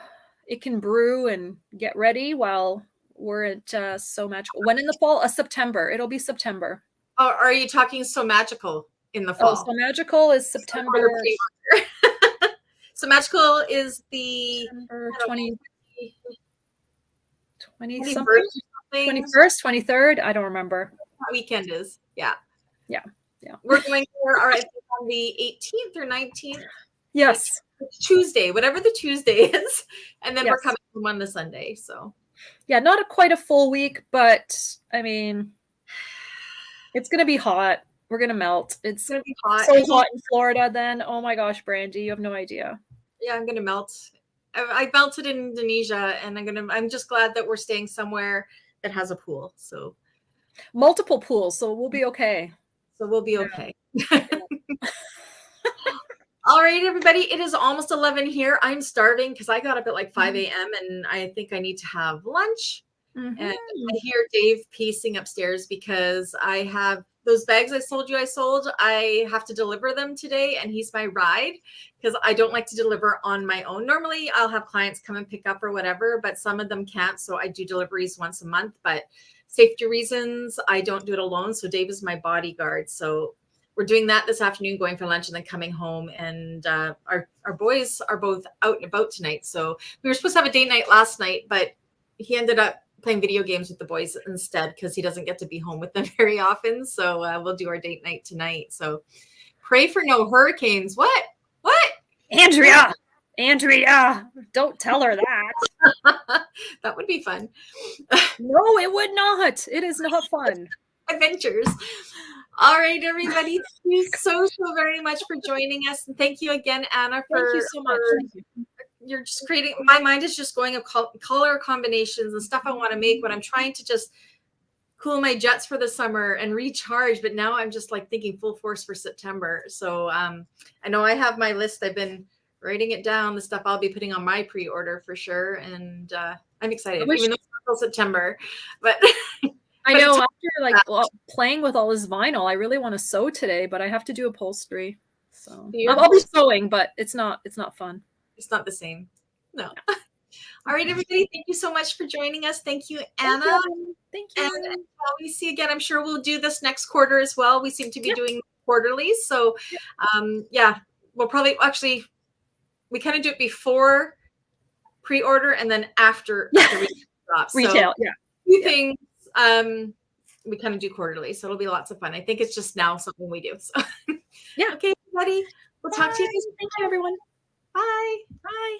it can brew and get ready while we're at So Magical. When in the fall? September. It'll be September. Oh, are you talking So Magical in the fall? Oh, So Magical is September. So Magical is the 20. 20 21st something, or something. 21st, 23rd. I don't remember. That weekend is. Yeah. Yeah. Yeah. We're going there I think on the 18th or 19th. Yes. It's Tuesday, whatever the Tuesday is. And then Yes. we're coming home on the Sunday. So yeah, not quite a full week, but I mean, it's going to be hot. We're going to melt. It's going to be hot. so hot in Florida then. Oh my gosh, Brandy, you have no idea. Yeah, I'm going to melt. I melted in Indonesia, and I'm just glad that we're staying somewhere that has a pool. So multiple pools, so we'll be okay. So we'll be okay. All right, everybody. It is almost 11 here. I'm starving because I got up at like 5 a.m. and I think I need to have lunch. And I hear Dave pacing upstairs because I have those bags I told you I sold. I have to deliver them today, and he's my ride because I don't like to deliver on my own. Normally, I'll have clients come and pick up or whatever, but some of them can't. So I do deliveries once a month. But safety reasons, I don't do it alone. So Dave is my bodyguard. So we're doing that this afternoon, going for lunch and then coming home. And our boys are both out and about tonight. So we were supposed to have a date night last night, but he ended up playing video games with the boys instead because he doesn't get to be home with them very often. So we'll do our date night tonight. So pray for no hurricanes. What? Andrea, don't tell her that. That would be fun. No, it would not. It is not fun. Adventures. All right, everybody. Thank you so very much for joining us. And thank you again, Anna, Thank you so much. You're just creating, my mind is just going of color combinations and stuff I want to make when I'm trying to just cool my jets for the summer and recharge. But now I'm just like thinking full force for September. So I know I have my list. I've been writing it down, the stuff I'll be putting on my pre-order for sure. And I'm excited, even though it's not until September. But I know after playing with all this vinyl, I really want to sew today, but I have to do upholstery. So I'll be sewing, but it's not fun. It's not the same. No. All right, everybody. Thank you so much for joining us. Thank you, Anna. Thank you. And until we see again, I'm sure we'll do this next quarter as well. We seem to be doing quarterly. So we'll probably we kind of do it before pre-order and then after retail drops. Retail, so, two things we kind of do quarterly. So it'll be lots of fun. I think it's just now something we do. So yeah. Okay, everybody. We'll talk to you guys. Thank you, everyone. Bye. Bye.